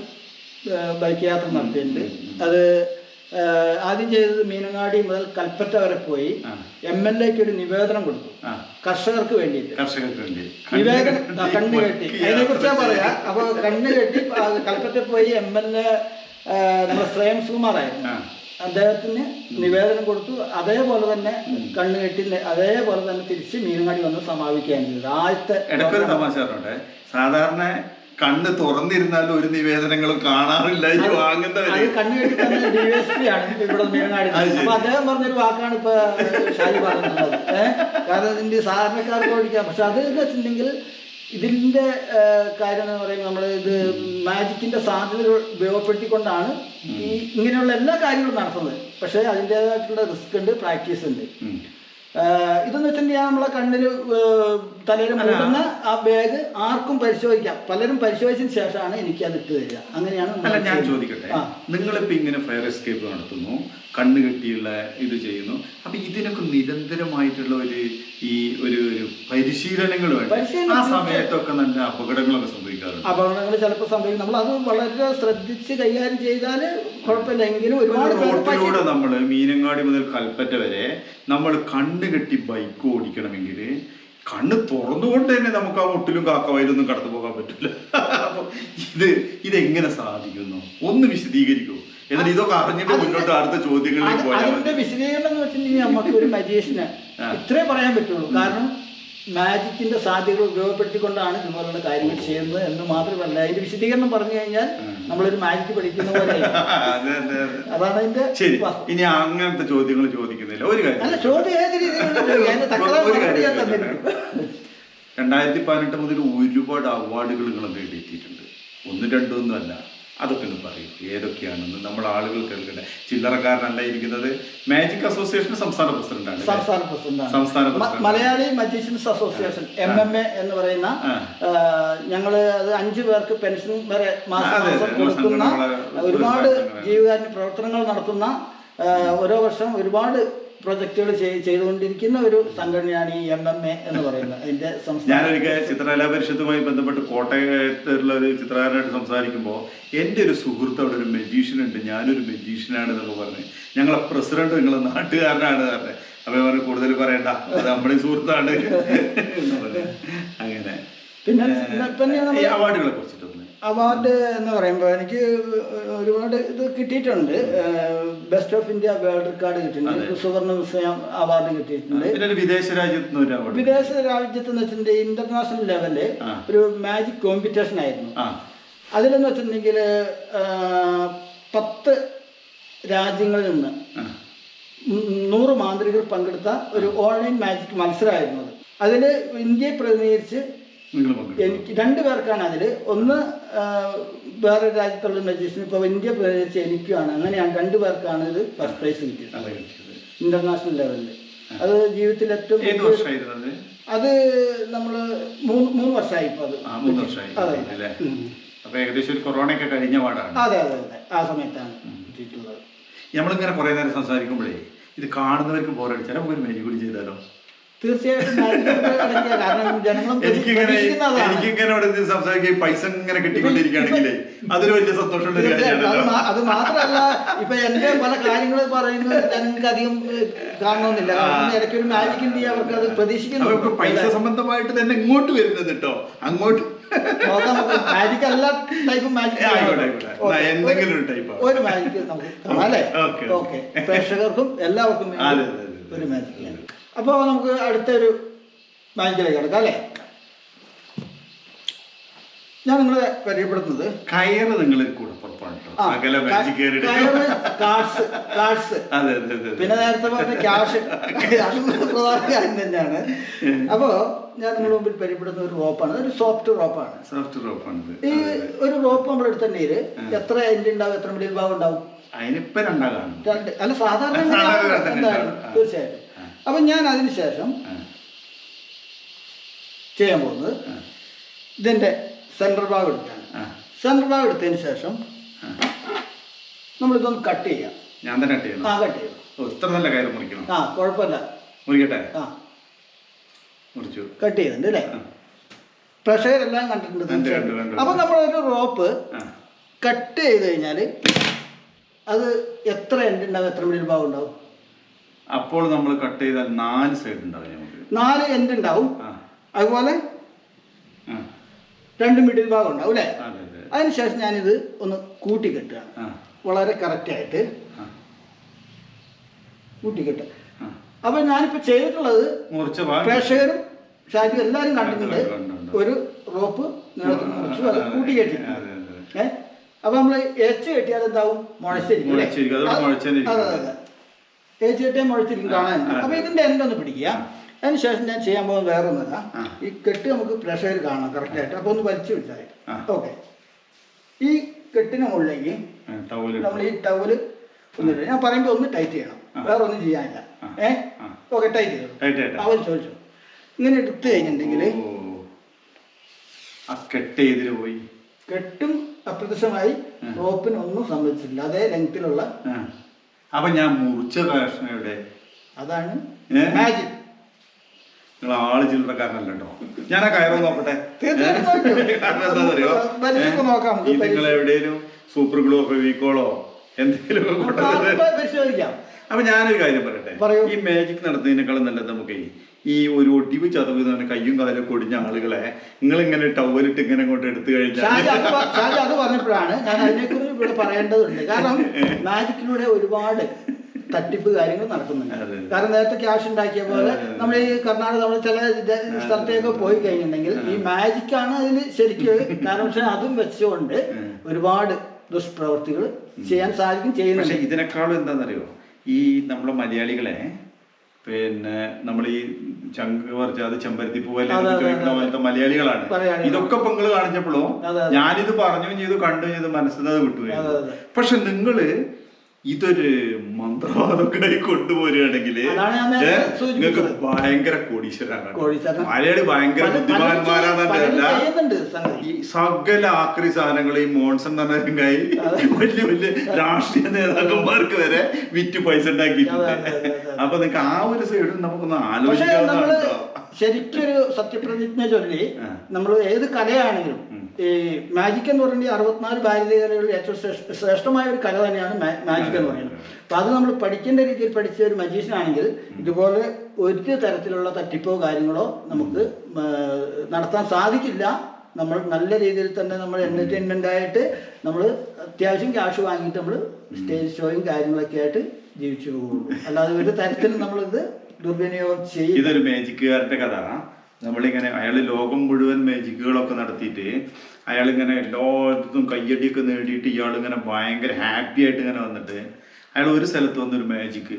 ബൈക്ക് യാത്ര നടത്തിയിട്ടുണ്ട്. അത് ആദ്യം ചെയ്തത് മീനങ്ങാടി മുതൽ കൽപ്പറ്റ വരെ പോയി MLAക്ക് ഒരു നിവേദനം കൊടുത്തു, കർഷകർക്ക് വേണ്ടിയിട്ട്. നിവേദനം കണ്ണുകെട്ടി, അതിനെ കുറിച്ചാ പറയാ. അപ്പൊ കണ്ണുകെട്ടി കൽപ്പറ്റ പോയി MLA നമ്മുടെ ശ്രേയം സുകുമാറായിരുന്നു, അദ്ദേഹത്തിന് നിവേദനം കൊടുത്തു. അതേപോലെ തന്നെ കണ്ണുകെട്ടി അതേപോലെ തന്നെ തിരിച്ച് മീനങ്ങാടി വന്ന് സമാപിക്കുകയാണ് ചെയ്തത്. ആദ്യത്തെ തമാശ സാധാരണ കണ്ണ് തുറന്നിരുന്നാലും ഒരു നിവേദനങ്ങളും കാണാറില്ല. കണ്ണുകെട്ടി തന്നെ DSP ആണ് ഇവിടെ മീനങ്ങാടി. അപ്പൊ അദ്ദേഹം പറഞ്ഞൊരു വാക്കാണ് ഇപ്പൊ ഷാജി പറഞ്ഞിട്ടുള്ളത്. കാരണം ഇതിന്റെ സാധാരണക്കാർക്ക് ഓടിക്കാം. പക്ഷെ അത് എന്ന് വെച്ചിട്ടുണ്ടെങ്കിൽ ഇതിൻ്റെ കാര്യം എന്ന് പറയുമ്പോൾ നമ്മൾ ഇത് മാജിക്കിൻ്റെ സാധ്യതകൾ ഉപയോഗപ്പെടുത്തിക്കൊണ്ടാണ് ഈ ഇങ്ങനെയുള്ള എല്ലാ കാര്യങ്ങളും നടത്തുന്നത്. പക്ഷേ അതിൻ്റേതായിട്ടുള്ള റിസ്ക് ഉണ്ട്, പ്രാക്ടീസ് ഉണ്ട്. ഇതെന്ന് വെച്ചിട്ടുണ്ടെങ്കിൽ നമ്മളെ കണ്ണിൽ തലയിൽ മൂടുന്ന ആ ബാഗ് ആർക്കും പരിശോധിക്കാം. പലരും പരിശോധിച്ചതിന് ശേഷമാണ് എനിക്ക് അത് ഇട്ട് തരിക. അങ്ങനെയാണ്. ഞാൻ ചോദിക്കട്ടെ, നിങ്ങളിപ്പോൾ ഇങ്ങനെ ഫയർ എസ്കേപ്പ് നടത്തുന്നു, കണ്ണ് കെട്ടിയുള്ള ഇത് ചെയ്യുന്നു, അപ്പൊ ഇതിനൊക്കെ നിരന്തരമായിട്ടുള്ള ഒരു പരിശീലനങ്ങൾ വേണം. ആ സമയത്തൊക്കെ നല്ല അപകടങ്ങളൊക്കെ സംഭവിക്കാറുണ്ട്. അപകടങ്ങൾ ചിലപ്പോൾ സംഭവിക്കും. നമ്മൾ അത് വളരെ ശ്രദ്ധിച്ച് കൈകാര്യം ചെയ്താൽ കുഴപ്പമില്ല. എങ്കിലും ഒരുപാട് റോഡിലൂടെ നമ്മൾ മീനങ്ങാടി മുതൽ കൽപ്പറ്റ വരെ നമ്മൾ കണ്ണ് കെട്ടി ബൈക്ക് ഓടിക്കണമെങ്കിൽ കണ്ണ് തുറന്നുകൊണ്ട് തന്നെ നമുക്ക് ആ മുട്ടിലും കാക്കവയിലൊന്നും കടന്നു പോകാൻ പറ്റില്ല. അപ്പൊ ഇതെങ്ങനെ സാധിക്കുന്നു? ഒന്ന് വിശദീകരിക്കൂ. എന്നിട്ട് ഇതൊക്കെ അറിഞ്ഞിട്ട് മുന്നോട്ട് അടുത്ത ചോദ്യങ്ങളിലേക്ക് പോയാൽ. അതിന്റെ വിശദീകരണം എന്ന് വെച്ചിട്ടുണ്ടെങ്കിൽ നമുക്ക് ഒരു മജീഷ്യന് ഇത്രേ പറയാൻ പറ്റുള്ളൂ. കാരണം മാജിക്കിന്റെ സാധ്യതകൾ ഉപയോഗപ്പെടുത്തിക്കൊണ്ടാണ് ഇതുപോലുള്ള കാര്യങ്ങൾ ചെയ്യുന്നത് എന്ന് മാത്രമല്ല. അതിന്റെ വിശദീകരണം പറഞ്ഞു കഴിഞ്ഞാൽ നമ്മളൊരു മാജിക്ക് പഠിക്കുന്ന പോലെ. അതാണ് അതിന്റെ. ഇനി അങ്ങനത്തെ ചോദ്യങ്ങൾ ചോദിക്കുന്നില്ല. ഒരു കാര്യം അല്ല, ചോദ്യം ഏത് രീതിയിലുള്ള 2018 മുതൽ ഒരുപാട് അവാർഡുകൾ നിങ്ങൾ നേടിയിട്ടുണ്ട്. 1-2 ഒന്നും അല്ല. അതൊക്കെ ഒന്ന് പറയും, ഏതൊക്കെയാണെന്ന് നമ്മൾ ആളുകൾ കേൾക്കട്ടെ. ചില്ലറക്കാരനല്ല ഇരിക്കുന്നത്. മാജിക് അസോസിയേഷൻ സംസ്ഥാന പ്രസിഡന്റാണ്. സംസ്ഥാന മലയാളി മജീഷ്യൻസ് അസോസിയേഷൻ MMA എന്ന് പറയുന്ന ഞങ്ങള് അത് 5 പേർക്ക് പെൻഷൻ വരെ മാസം കൊടുക്കുന്ന ഒരുപാട് ജീവകാരുണ്യ പ്രവർത്തനങ്ങൾ നടത്തുന്ന ഓരോ വർഷം ഒരുപാട് പ്രൊജക്ടുകൾ ചെയ്തുകൊണ്ടിരിക്കുന്ന ഒരു സംഘടനയാണ് ഈ MMA എന്ന് പറയുന്നത്. അതിന്റെ ഞാനൊരിക്കൽ ചിത്രകലാ പരിഷത്തുമായി ബന്ധപ്പെട്ട് കോട്ടയത്തുള്ള ഒരു ചിത്രകാരനായിട്ട് സംസാരിക്കുമ്പോൾ എൻ്റെ ഒരു സുഹൃത്ത് അവിടെ ഒരു മെജീഷ്യൻ ഉണ്ട്, ഞാനൊരു മെജീഷ്യനാണ് എന്നൊക്കെ പറഞ്ഞ്, ഞങ്ങളെ പ്രസിഡന്റ് നിങ്ങളെ നാട്ടുകാരനാണ് പറഞ്ഞത്. അപ്പൊ പറഞ്ഞ് കൂടുതൽ പറയണ്ട, അത് നമ്മുടെ സുഹൃത്താണ് എന്ന് പറഞ്ഞു. അങ്ങനെ പിന്നെ അവാർഡുകളെ കുറിച്ചിട്ടൊന്ന്. അവാർഡ് എന്ന് പറയുമ്പോൾ എനിക്ക് ഒരുപാട് ഇത് കിട്ടിയിട്ടുണ്ട്. Best of India world record കിട്ടിയിട്ടുണ്ട്, സുവർണ വിസ്മയം അവാർഡ് കിട്ടിയിട്ടുണ്ട്. വിദേശ രാജ്യത്ത് എന്ന് വെച്ചിട്ടുണ്ടെങ്കിൽ ഇന്റർനാഷണൽ ലെവലില് ഒരു മാജിക് കോമ്പറ്റീഷൻ ആയിരുന്നു. അതിലെന്ന് വെച്ചിട്ടുണ്ടെങ്കിൽ 10 രാജ്യങ്ങളിൽ നിന്ന് 100 മാന്ത്രികർ പങ്കെടുത്ത ഒരു ഓൺലൈൻ മാജിക് മത്സരമായിരുന്നു. അതിൽ ഇന്ത്യയെ പ്രതിനിധീകരിച്ച് എനിക്ക് 2 പേർക്കാണ്. അതിൽ ഒന്ന് വേറെ രാജ്യത്തുള്ള മജീഷ്യൻ, ഇപ്പോൾ ഇന്ത്യ പ്രതിനിധീകരിച്ച് എനിക്കാണ്. അങ്ങനെയാണ് 2 പേർക്കാണ് ഇത് ഫസ്റ്റ് പ്രൈസ് കിട്ടിയത് ഇന്റർനാഷണൽ ലെവലിൽ. അത് ജീവിതത്തിൽ ഏറ്റവും അത് നമ്മൾ 3 വർഷമായി ഇപ്പോൾ. അത് അതെ അതെ അതെ, ആ സമയത്താണ് കിട്ടിയിട്ടുള്ളത്. നമ്മളിങ്ങനെ കുറെ നേരം സംസാരിക്കുമ്പോഴേ ഇത് കാണുന്നവർക്ക് ബോറടിച്ചാൽ നമുക്ക് ഒരു മെലി കൂടി ചെയ്താലോ? തീർച്ചയായിട്ടും അടങ്ങിയ കാരണം ജനങ്ങളും പ്രതീക്ഷിക്കുന്നതാണ്. എനിക്കിങ്ങനെ സംസാരിക്കുക പൈസ ഇങ്ങനെ കിട്ടിക്കൊണ്ടിരിക്കുകയാണെങ്കിലേ അതൊരു വലിയ സന്തോഷമുള്ള ഒരു കാര്യമാണ്. അത് മാത്രമല്ല, ഇപ്പൊ എന്റെ പല കാര്യങ്ങൾ പറയുന്നത് ജനങ്ങൾക്ക് അധികം കാണണമെന്നില്ല. ഇടയ്ക്ക് ഒരു മാജിക് ഉണ്ട്, അവർക്ക് അത് പ്രതീക്ഷിക്കുന്നു. പൈസ സംബന്ധമായിട്ട് തന്നെ ഇങ്ങോട്ട് വരുന്നത് കേട്ടോ, അങ്ങോട്ട് മാജിക് എല്ലാ ടൈപ്പും മാജിക് എന്തെങ്കിലും ഒരു ടൈപ്പ് ഒരു മാജിക് നമുക്ക് കാണാം അല്ലേ? ഓക്കെ, പ്രേക്ഷകർക്കും എല്ലാവർക്കും ഒരു മാജിക്. അപ്പോൾ നമുക്ക് അടുത്തൊരു മാജിക്കിലേക്ക് കിടക്കാം അല്ലേ? ഞാൻ നിങ്ങളെ പരിചയപ്പെടുത്തുന്നത് കയറ് നിങ്ങളിൽ കൂടെ പുറപ്പാണ്. പിന്നെ നേരത്തെ പറഞ്ഞ ക്യാഷ് പ്രധാന കാര്യം തന്നെയാണ്. അപ്പോ ഞാൻ നിങ്ങളുടെ മുമ്പിൽ പരിചയപ്പെടുന്ന ഒരു റോപ്പാണ്, ഒരു സോഫ്റ്റ് റോപ്പാണ്. ഈ ഒരു റോപ്പ് നമ്മൾ എടുത്തിട്ടുണ്ടെങ്കിൽ എത്ര എൻഡ് ഉണ്ടാവും, എത്ര മിഡിൽ ഭാഗം ഉണ്ടാവും? അല്ല സാധാരണ തീർച്ചയായിട്ടും. അപ്പൊ ഞാൻ അതിനുശേഷം ചെയ്യാൻ പോകുന്നത് ഇതിന്റെ സെൻട്രൽ ഭാഗം എടുക്കാണ്. സെൻട്രൽ ഭാഗം എടുത്തതിന് ശേഷം നമ്മളിതൊന്ന് കട്ട് ചെയ്യാം. ഞാൻ തന്നെ കട്ട് ചെയ്യണം? കട്ട് ചെയ്യണം. ഇത്ര നല്ല കാര്യം മുറിക്കണം. കുഴപ്പമില്ല, മുറിക്കട്ടെ. കട്ട് ചെയ്തിട്ടുണ്ട് അല്ലേ? പ്രേക്ഷകരെല്ലാം കണ്ടിട്ടുണ്ട്. അപ്പൊ നമ്മളൊരു റോപ്പ് കട്ട് ചെയ്ത് കഴിഞ്ഞാല് അത് എത്ര എൻഡ് ഉണ്ടാവും, എത്ര മിഡിൽ ഭാഗം ഉണ്ടാവും? അപ്പോൾ നമ്മൾ കട്ട് ചെയ്താൽ 4 സൈഡ് ഉണ്ടാവും, നമുക്ക് 4 എൻഡ് ഉണ്ടാവും. അതുപോലെ 2 മിഡിൽ ഭാഗം ഉണ്ടാവും അല്ലേ? അതിനുശേഷം ഞാനിത് ഒന്ന് കൂട്ടിക്കെട്ടുകയാണ്, വളരെ കറക്റ്റായിട്ട് കൂട്ടിക്കെട്ടുക. അപ്പൊ ഞാനിപ്പോ ചെയ്തിട്ടുള്ളത് പ്രേക്ഷകരും ഷാജി എല്ലാവരും കണ്ടിട്ടുണ്ട്. ഒരു റോപ്പ് നീളത്തിൽ മുറിച്ചു അത് കൂട്ടിക്കെട്ടി. അപ്പൊ നമ്മള് എച്ച് കെട്ടിയാൽ എന്താവും? മുഴച്ചിരിക്കും. അതെ അതെ, എച്ച് കെട്ടിയാൽ മുഴച്ചിരിക്കും കാണാൻ. അപ്പൊ ഇതിന്റെ എൻഡ് ഒന്ന് പിടിക്കുക. അതിനുശേഷം ഞാൻ ചെയ്യാൻ പോകുന്നത് വേറെ ഒന്നുമല്ല, ഈ കെട്ട് നമുക്ക് പ്രഷർ കാണാം കറക്റ്റായിട്ട്. അപ്പൊ ഒന്ന് വലിച്ചു വിട്ടാൽ ഓക്കെ. ഈ കെട്ടിന് മുകളിലേക്ക് നമ്മൾ ഈ ടവല് ഒന്നിട്ട് ഞാൻ പറയുമ്പോൾ ഒന്ന് ടൈറ്റ് ചെയ്യണം, വേറെ ഒന്നും ചെയ്യാനില്ല. ഓക്കെ, ടൈറ്റ് ചെയ്തു. അവൻ ചോദിച്ചു ഇങ്ങനെ എടുത്തു കഴിഞ്ഞിട്ടുണ്ടെങ്കിൽ കെട്ടും അപ്രത്യക്ഷമായി റോപ്പിന് ഒന്നും സംഭവിച്ചില്ല, അതേ ലെങ്തിലുള്ള. അപ്പൊ ഞാൻ മുറിച്ച കഷ്ണയുടെ അതാണ് മാജിക്. നിങ്ങൾ ആള് ചില്ലറക്കാരനല്ലോ. ഞാൻ ആ കയറോ നോക്കട്ടെ. നിങ്ങൾ എവിടെയും സൂപ്പർ ഗ്ലോ ഫെവിക്കോളോ എന്തെങ്കിലും പരിശോധിക്കാം. അപ്പൊ ഞാനൊരു കാര്യം പറയട്ടെ, ഈ മാജിക് നടത്തുന്നതിനേക്കാളും നല്ലത് നമുക്ക് ഈ ഒരു ഒടിവ് ചതവ് തന്നെ കയ്യും കാലും കൊടിഞ്ഞ ആളുകളെ നിങ്ങൾ ഇങ്ങനെ ടവലിട്ട് ഇങ്ങനെ കൊണ്ട് എടുത്തു കഴിഞ്ഞാൽ അത് പറഞ്ഞപ്പോഴാണ് ഞാൻ അതിനെക്കുറിച്ച് ഇവിടെ പറയേണ്ടതുണ്ട്. കാരണം മാജിക്കിലൂടെ ഒരുപാട് തട്ടിപ്പ് കാര്യങ്ങൾ നടക്കുന്നുണ്ട്. കാരണം നേരത്തെ ക്യാഷ് ഉണ്ടാക്കിയ പോലെ നമ്മൾ ഈ കർണാടക നമ്മൾ ചില സ്ഥലത്തേക്ക് പോയി കഴിഞ്ഞിട്ടുണ്ടെങ്കിൽ ഈ മാജിക്കാണ് അതിൽ ശരിക്കും. കാരണം പക്ഷെ അതും വെച്ചുകൊണ്ട് ഒരുപാട് ദുഷ്പ്രവർത്തികൾ ചെയ്യാൻ സാധിക്കും, ചെയ്യുന്നുണ്ട്. ഇതിനേക്കാളും എന്താണെന്നറിയോ, ഈ നമ്മളെ മലയാളികളെ പിന്നെ നമ്മൾ ഈ ചങ്ക് പറിച്ച അത് ചെമ്പരത്തി പൂവല്ലേ പോലത്തെ മലയാളികളാണ്. ഇതൊക്കെ ഇപ്പൊ നിങ്ങള് കാണിച്ചപ്പോഴും ഞാനിത് പറഞ്ഞും ചെയ്തു കണ്ടും ചെയ്തു മനസ്സിലത് വിട്ടുപോയി. പക്ഷെ നിങ്ങള് ഇതൊരു മന്ത്രവാദമൊക്കെ കൊണ്ടുപോരുകയാണെങ്കിൽ നിങ്ങൾക്ക് ഭയങ്കര കോടീശ്വരാണ്. മലയാളി ഭയങ്കര ബുദ്ധിമാന്മാരാന്നല്ല, ഈ സകല ആക്രി സാധനങ്ങൾ ഈ മോൺസൺ എന്ന് പറഞ്ഞ വലിയ വലിയ രാഷ്ട്രീയ നേതാക്കന്മാർക്ക് വരെ വിറ്റ് പൈസ ഉണ്ടാക്കിയിട്ടുണ്ട്. അപ്പൊ നിങ്ങൾക്ക് ആ ഒരു സൈഡിൽ നമുക്കൊന്ന് ആലോചിക്കാവുന്നതാണ്. ശരിക്കൊരു സത്യപ്രതിജ്ഞ ചൊല്ലി നമ്മൾ ഏത് കലയാണെങ്കിലും ഈ മാജിക് എന്ന് പറഞ്ഞാൽ 64 ഭാരതീയ കലകളിൽ ഏറ്റവും ശ്രേഷ്ഠമായ ഒരു കല തന്നെയാണ് മാജിക് എന്ന് പറയുന്നത്. അപ്പൊ അത് നമ്മൾ പഠിക്കേണ്ട രീതിയിൽ പഠിച്ച ഒരു മജീഷ്യൻ ആണെങ്കിൽ ഇതുപോലെ ഒരു തരത്തിലുള്ള തട്ടിപ്പോ കാര്യങ്ങളോ നമുക്ക് നടത്താൻ സാധിക്കില്ല. നമ്മൾ നല്ല രീതിയിൽ തന്നെ നമ്മൾ എന്റർടൈൻമെന്റ് ആയിട്ട് നമ്മൾ അത്യാവശ്യം ക്യാഷ് വാങ്ങിയിട്ട് നമ്മൾ സ്റ്റേജ് ഷോയും കാര്യങ്ങളൊക്കെ ആയിട്ട് ജീവിച്ചു പോകുള്ളൂ. അല്ലാതെ ഒരു തരത്തിലും നമ്മളിത് ദുർവിനിയോഗം ചെയ്യും. ഇതൊരു മാജിക്കുകാരന്റെ കഥ. നമ്മളിങ്ങനെ അയാൾ ലോകം മുഴുവൻ മാജിക്കുകളൊക്കെ നടത്തിയിട്ട് അയാളിങ്ങനെ എല്ലായിടത്തും കയ്യടിയൊക്കെ നേടിയിട്ട് ഇയാളിങ്ങനെ ഭയങ്കര ഹാപ്പി ആയിട്ട് ഇങ്ങനെ വന്നിട്ട് അയാൾ ഒരു സ്ഥലത്ത് വന്നൊരു മാജിക്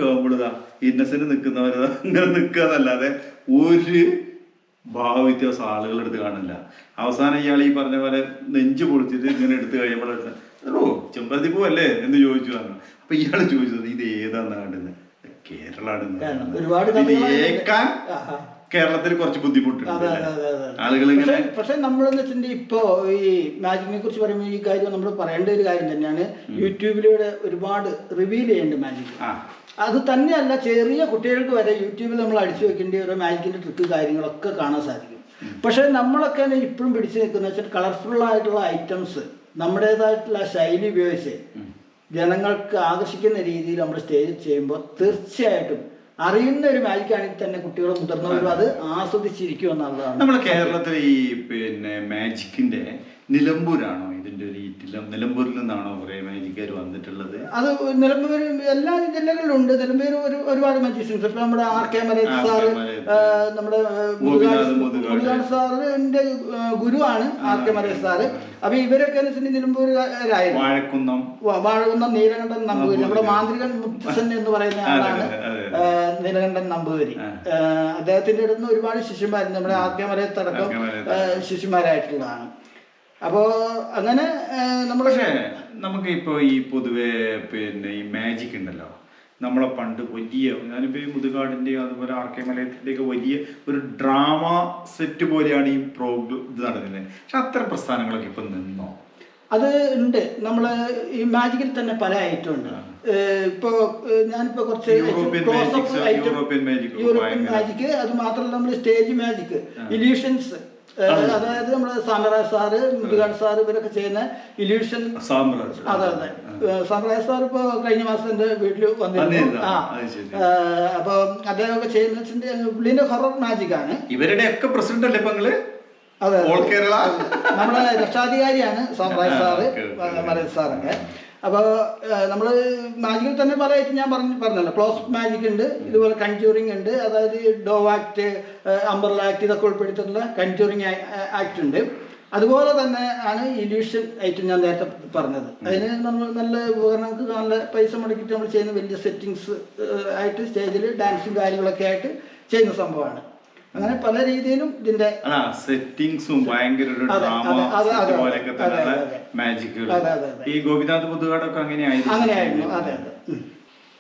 ആകുമ്പോഴതാ ഇന്നസെന്റ് നിൽക്കുന്നവരതാ ഇങ്ങനെ നിൽക്കുക എന്നല്ലാതെ ഒരു ഭാവവ്യത്യാസം ആളുകളെടുത്ത് കാണില്ല. അവസാനം ഇയാൾ ഈ പറഞ്ഞ പോലെ നെഞ്ചു പൊളിച്ചിട്ട് ഇങ്ങനെ എടുത്ത് കഴിയുമ്പോഴെടുത്ത് ഓ ചെമ്പരത്തി പൂവല്ലേ എന്ന് ചോദിച്ചു പറഞ്ഞു. അപ്പൊ ഇയാൾ ചോദിച്ചത് ഇത് ഏതാന്ന് കണ്ടുന്നത് കേരളാണ്. ഏക്കാൻ കേരളത്തിൽ കുറച്ച് ബുദ്ധിമുട്ടുണ്ട് ആളുകൾ ഇങ്ങനെ. പക്ഷെ നമ്മളെന്ന് വെച്ചിട്ടുണ്ടെങ്കിൽ ഇപ്പോ ഈ മാജിക്കിനെ കുറിച്ച് പറയുമ്പോൾ ഈ കാര്യം നമ്മൾ പറയേണ്ട ഒരു കാര്യം തന്നെയാണ്. യൂട്യൂബിലൂടെ ഒരുപാട് റിവീൽ ചെയ്യേണ്ട മാജിക്. അത് തന്നെയല്ല, ചെറിയ കുട്ടികൾക്ക് വരെ യൂട്യൂബിൽ നമ്മൾ അടിച്ചു വെക്കേണ്ട ഓരോ മാജിക്കിൻ്റെ ട്രിക്ക് കാര്യങ്ങളൊക്കെ കാണാൻ സാധിക്കും. പക്ഷേ നമ്മളൊക്കെ ഇപ്പോഴും പിടിച്ചു നിൽക്കുന്ന വെച്ചാൽ കളർഫുള്ളായിട്ടുള്ള ഐറ്റംസ് നമ്മുടേതായിട്ടുള്ള ശൈലി ഉപയോഗിച്ച് ജനങ്ങൾക്ക് ആകർഷിക്കുന്ന രീതിയിൽ നമ്മൾ സ്റ്റേജിൽ ചെയ്യുമ്പോൾ തീർച്ചയായിട്ടും അറിയുന്ന ഒരു മാജിക്കാണെങ്കിൽ തന്നെ കുട്ടികളും മുതിർന്നവരും അത് ആസ്വദിച്ചിരിക്കും എന്നുള്ളതാണ്. നമ്മുടെ കേരളത്തിലെ ഈ മാജിക്കിന്റെ നിലമ്പൂരാണോ ഇതിന്റെ ഒരു നിലമ്പൂരിൽ നിന്നാണോ കുറെ മാജിക്കാർ വന്നിട്ടുള്ളത്? അത് നിലമ്പൂർ എല്ലാ ജില്ലകളിലും ഉണ്ട്. നിലമ്പൂർ ഒരുപാട് മാജിഷ്യൻസ്. ഇപ്പൊ നമ്മുടെ ആർ.കെ. മലയത്ത് സാറ്, നമ്മുടെ മുരുകാട് സാറിന്റെ ഗുരുവാണ് ആർ.കെ. മലയത്ത് സാറ്. അപ്പൊ ഇവരൊക്കെ നിലമ്പൂരുകാരായിരുന്നു. വാഴക്കുന്നം നീലകണ്ഠൻ നമ്പൂതിരി, നമ്മുടെ മാന്ത്രികൻ മുത്തച്ഛൻ എന്ന് പറയുന്ന ആളാണ് നീലകണ്ഠൻ നമ്പൂതിരി. അദ്ദേഹത്തിന്റെ അടുത്ത് ഒരുപാട് ശിഷ്യന്മാരുണ്ട്. നമ്മുടെ ആർ.കെ. മലയത്തടക്കം ശിഷ്യന്മാരായിട്ടുള്ളതാണ്. അപ്പോ അങ്ങനെ പക്ഷേ നമുക്ക് ഇപ്പൊ ഈ പൊതുവെ ഈ മാജിക് ഉണ്ടല്ലോ, നമ്മളെ പണ്ട് വലിയ, ഞാനിപ്പോ ഈ മുതുകാടിന്റെ അതുപോലെ ആർ.കെ. മലയത്തിന്റെ ഒക്കെ വലിയ ഒരു ഡ്രാമ സെറ്റ് പോലെയാണ് ഈ ഇത് നടക്കുന്നത്. പക്ഷെ അത്തരം പ്രസ്ഥാനങ്ങളൊക്കെ ഇപ്പൊ നിന്നോ? അത് ഉണ്ട്. നമ്മള് ഈ മാജിക്കിൽ തന്നെ പല ഐറ്റം ഉണ്ട്. ഇപ്പോ ഞാനിപ്പോ കുറച്ച് യൂറോപ്യൻ മാജിക്, അത് മാത്രമല്ല നമ്മൾ സ്റ്റേജ് മാജിക്, ഇല്യൂഷൻസ്, അതായത് നമ്മുടെ സാമ്രാജ് സാറ്, മുരുകാട് സാറ് ഇവരൊക്കെ ചെയ്യുന്ന ഇല്യൂഷൻ. അതെ അതെ, സാമ്രാജ് സാർ ഇപ്പൊ കഴിഞ്ഞ മാസം എന്റെ വീട്ടിൽ വന്നിരുന്നു. അപ്പൊ അദ്ദേഹമൊക്കെ ചെയ്യുന്ന പുള്ളിന്റെ ഹൊറർ മാജിക് ആണ്. ഇവരുടെ ഒക്കെ പ്രസിഡന്റ് അല്ലേ ഇപ്പൊ? അതെ, നമ്മുടെ രക്ഷാധികാരിയാണ് സാമ്രാജ് സാറ്, മലയത്ത് സാറൊക്കെ. അപ്പോൾ നമ്മൾ മാജിക്കിൽ തന്നെ പല ഐറ്റം ഞാൻ പറഞ്ഞല്ലോ. ക്ലോസ് മാജിക് ഉണ്ട്, ഇതുപോലെ കൺജ്യൂറിങ് ഉണ്ട്, അതായത് ഡോവ് ആക്ട്, അംബർല ആക്ട് ഇതൊക്കെ ഉൾപ്പെടുത്തിയിട്ടുള്ള കൺജ്യൂറിങ് ആക്ട് ഉണ്ട്. അതുപോലെ തന്നെ ആണ് ഇല്യൂഷൻ ഐറ്റം ഞാൻ നേരത്തെ പറഞ്ഞത്. അതിന് നമ്മൾ നല്ല ഉപകരണങ്ങൾക്ക് നല്ല പൈസ മുടക്കിയിട്ട് നമ്മൾ ചെയ്യുന്ന വലിയ സെറ്റിങ്സ് ആയിട്ട് സ്റ്റേജിൽ ഡാൻസും കാര്യങ്ങളൊക്കെ ആയിട്ട് ചെയ്യുന്ന സംഭവമാണ്. അങ്ങനെ പല രീതിയിലും ഇതിന്റെ സെറ്റിംഗ്സും ഭയങ്കര മാജിക്കുകൾ. ഈ ഗോപിനാഥ് മുതുകാടൊക്കെ അങ്ങനെയായിരുന്നു.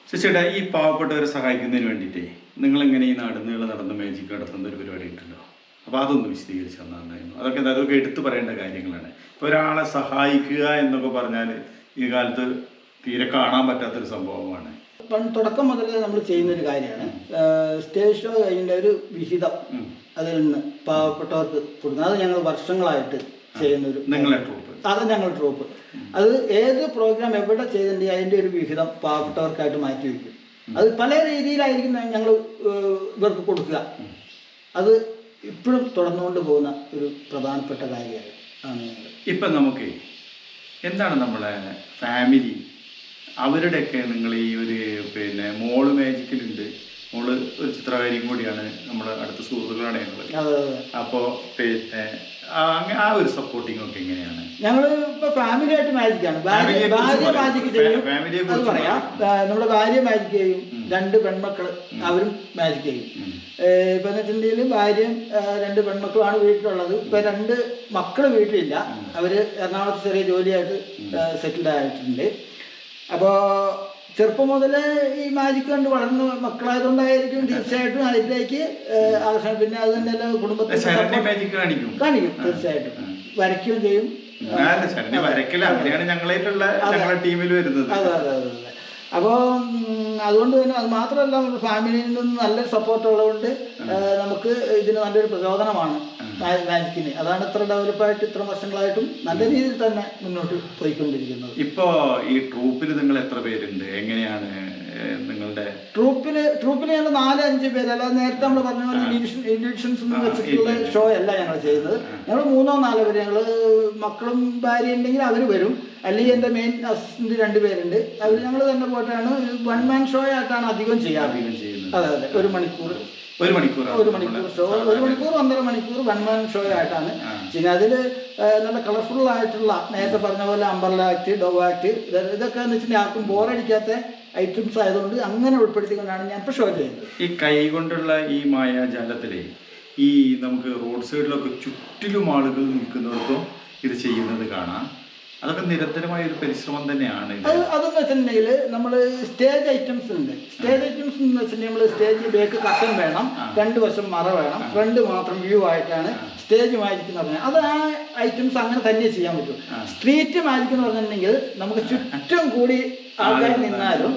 ചേച്ചിയുടെ ഈ പാവപ്പെട്ടവരെ സഹായിക്കുന്നതിന് വേണ്ടിയിട്ടേ നിങ്ങൾ എങ്ങനെ ഈ നടന്ന് മാജിക് നടത്തുന്ന ഒരു പരിപാടി ഉണ്ടല്ലോ, അപ്പൊ അതൊന്ന് വിശദീകരിച്ച് തന്നായിരുന്നു. അതൊക്കെ എടുത്തു പറയേണ്ട കാര്യങ്ങളാണ്. ഇപ്പൊ ഒരാളെ സഹായിക്കുക എന്നൊക്കെ പറഞ്ഞാൽ ഈ കാലത്ത് തീരെ കാണാൻ പറ്റാത്തൊരു സംഭവമാണ്. തുടക്കം മുതൽ നമ്മൾ ചെയ്യുന്നൊരു കാര്യമാണ് സ്റ്റേജ് ഷോ കഴിഞ്ഞ ഒരു വിഹിതം അതിൽ നിന്ന് പാവപ്പെട്ടവർക്ക് കൊടുക്കുന്നത്. അത് ഞങ്ങൾ വർഷങ്ങളായിട്ട് ചെയ്യുന്നൊരു അത് ഞങ്ങൾ ട്രൂപ്പ്. അത് ഏത് പ്രോഗ്രാം എവിടെ ചെയ്തിട്ടുണ്ടെങ്കിൽ അതിൻ്റെ ഒരു വിഹിതം പാവപ്പെട്ടവർക്കായിട്ട് മാറ്റി വയ്ക്കും. അത് പല രീതിയിലായിരിക്കും ഞങ്ങൾ ഇവർക്ക് കൊടുക്കുക. അത് ഇപ്പോഴും തുടർന്നുകൊണ്ട് പോകുന്ന ഒരു പ്രധാനപ്പെട്ട കാര്യമാണ് ഞങ്ങൾ. ഇപ്പം നമുക്ക് എന്താണ് നമ്മളെ ഫാമിലി അവരുടെയൊക്കെ നിങ്ങൾ ഈ ഒരു മോള് മാജിക്കിലുണ്ട്, മോള് ഒരു ചിത്രകാരിയും കൂടിയാണ്, നമ്മുടെ അടുത്ത സുഹൃത്തുക്കളാണ് ഞങ്ങൾ. അപ്പോൾ ആ ഒരു സപ്പോർട്ടിങ് ഒക്കെ എങ്ങനെയാണ്? ഞങ്ങൾ ഇപ്പൊ ഫാമിലി ആയിട്ട് മാജിക്കാണ്. ഭാര്യ മാജിക് ചെയ്യും, അത് പറയാം. നമ്മുടെ ഭാര്യ മാജിക് ചെയ്യും, 2 പെൺമക്കള് അവരും മാജിക് ചെയ്യും. ഇപ്പൊ എന്ന് വെച്ചിട്ടുണ്ടെങ്കിൽ ഭാര്യയും 2 പെൺമക്കളുമാണ് വീട്ടിലുള്ളത്. ഇപ്പൊ 2 മക്കള് വീട്ടിലില്ല, അവര് എറണാകുളത്ത് ചെറിയ ജോലിയായിട്ട് സെറ്റിൽഡ് ആയിട്ടുണ്ട്. അപ്പോൾ ചെറുപ്പം മുതലേ ഈ മാജിക് കണ്ട് വളർന്ന മക്കളായതുകൊണ്ടായിരിക്കും തീർച്ചയായിട്ടും അതിലേക്ക് ആകർഷണം. പിന്നെ അത് തന്നെയല്ല കുടുംബത്തിൽ കാണിക്കും, തീർച്ചയായിട്ടും വരയ്ക്കുകയും ചെയ്യും. അതെ അതെ അതെ. അപ്പോൾ അതുകൊണ്ട് തന്നെ അത് മാത്രമല്ല, നമ്മുടെ ഫാമിലിയിൽ നിന്ന് നല്ലൊരു സപ്പോർട്ട് ഉള്ളതുകൊണ്ട് നമുക്ക് ഇതിന് നല്ലൊരു പ്രചോദനമാണ് മാജിക്കിന്. അതാണ് ഇത്ര ഡെവലപ്പായിട്ട് ഇത്ര വർഷങ്ങളായിട്ടും നല്ല രീതിയിൽ തന്നെ മുന്നോട്ട് പോയിക്കൊണ്ടിരിക്കുന്നത്. ഇപ്പോ ഈ ട്രൂപ്പിൽ നിങ്ങൾ എത്ര പേരുണ്ട്? എങ്ങനെയാണ് നിങ്ങളുടെ ട്രൂപ്പില് ഞങ്ങൾ 4-5 പേര്. അല്ലാതെ നേരത്തെ നമ്മൾ പറഞ്ഞ പോലെ ഇല്യൂഷൻസ് വെച്ചിട്ടുള്ള ഷോ അല്ല ഞങ്ങൾ ചെയ്യുന്നത്. ഞങ്ങൾ 3-4 പേര്, ഞങ്ങൾ മക്കളും ഭാര്യ ഉണ്ടെങ്കിൽ അവർ വരും, അല്ലെങ്കിൽ എൻ്റെ മെയിൻ അസിസ്റ്റന്റ് 2 പേരുണ്ട്. അവർ ഞങ്ങൾ തന്നെ പോയിട്ടാണ് 1 മാൻ ഷോ ആയിട്ടാണ് അധികം ചെയ്യുന്നത്. അതെ അതെ, 1 മണിക്കൂർ ഷോ, 1 മണിക്കൂർ 1.5 മണിക്കൂർ 1 മാൻ ഷോ ആയിട്ടാണ് ചെയ്യുന്നത്. അതിൽ നല്ല കളർഫുൾ ആയിട്ടുള്ള നേരത്തെ പറഞ്ഞ പോലെ അംബർല ആക്ട്, ഡോവ് ആക്ട്, ഇതൊക്കെ എന്ന് വെച്ചിട്ടുണ്ടെങ്കിൽ ആർക്കും ബോറടിക്കാത്ത ഐറ്റംസ് ആയതുകൊണ്ട് അങ്ങനെ ഉൾപ്പെടുത്തിക്കൊണ്ടാണ് ഞാൻ ഇപ്പോൾ ഷോ ചെയ്യുന്നത്. ഈ കൈ കൊണ്ടുള്ള ഈ മായാജാലത്തിലെ ഈ നമുക്ക് റോഡ് സൈഡിലൊക്കെ ചുറ്റിലും ആളുകൾ നിൽക്കുന്നിടത്തും ഇത് ചെയ്യുന്നത് കാണാം. അതൊക്കെ നിരന്തരമായ ഒരു പരിശ്രമം തന്നെയാണ്. അതെന്ന് വെച്ചിട്ടുണ്ടെങ്കിൽ നമ്മൾ സ്റ്റേജ് ഐറ്റംസ് ഉണ്ട്. സ്റ്റേജ് ഐറ്റംസ് എന്ന് വെച്ചിട്ടുണ്ടെങ്കിൽ നമ്മൾ സ്റ്റേജ് ബേക്ക് കട്ടൻ വേണം, 2 വശം മറ വേണം, ഫ്രണ്ട് മാത്രം വ്യൂ ആയിട്ടാണ് സ്റ്റേജ് മാജിക് എന്ന് പറഞ്ഞാൽ. അത് ആ ഐറ്റംസ് അങ്ങനെ തന്നെ ചെയ്യാൻ പറ്റും. സ്ട്രീറ്റ് മാജിക് എന്ന് പറഞ്ഞിട്ടുണ്ടെങ്കിൽ നമുക്ക് ചുറ്റും കൂടി ആൾക്കാർ നിന്നാലും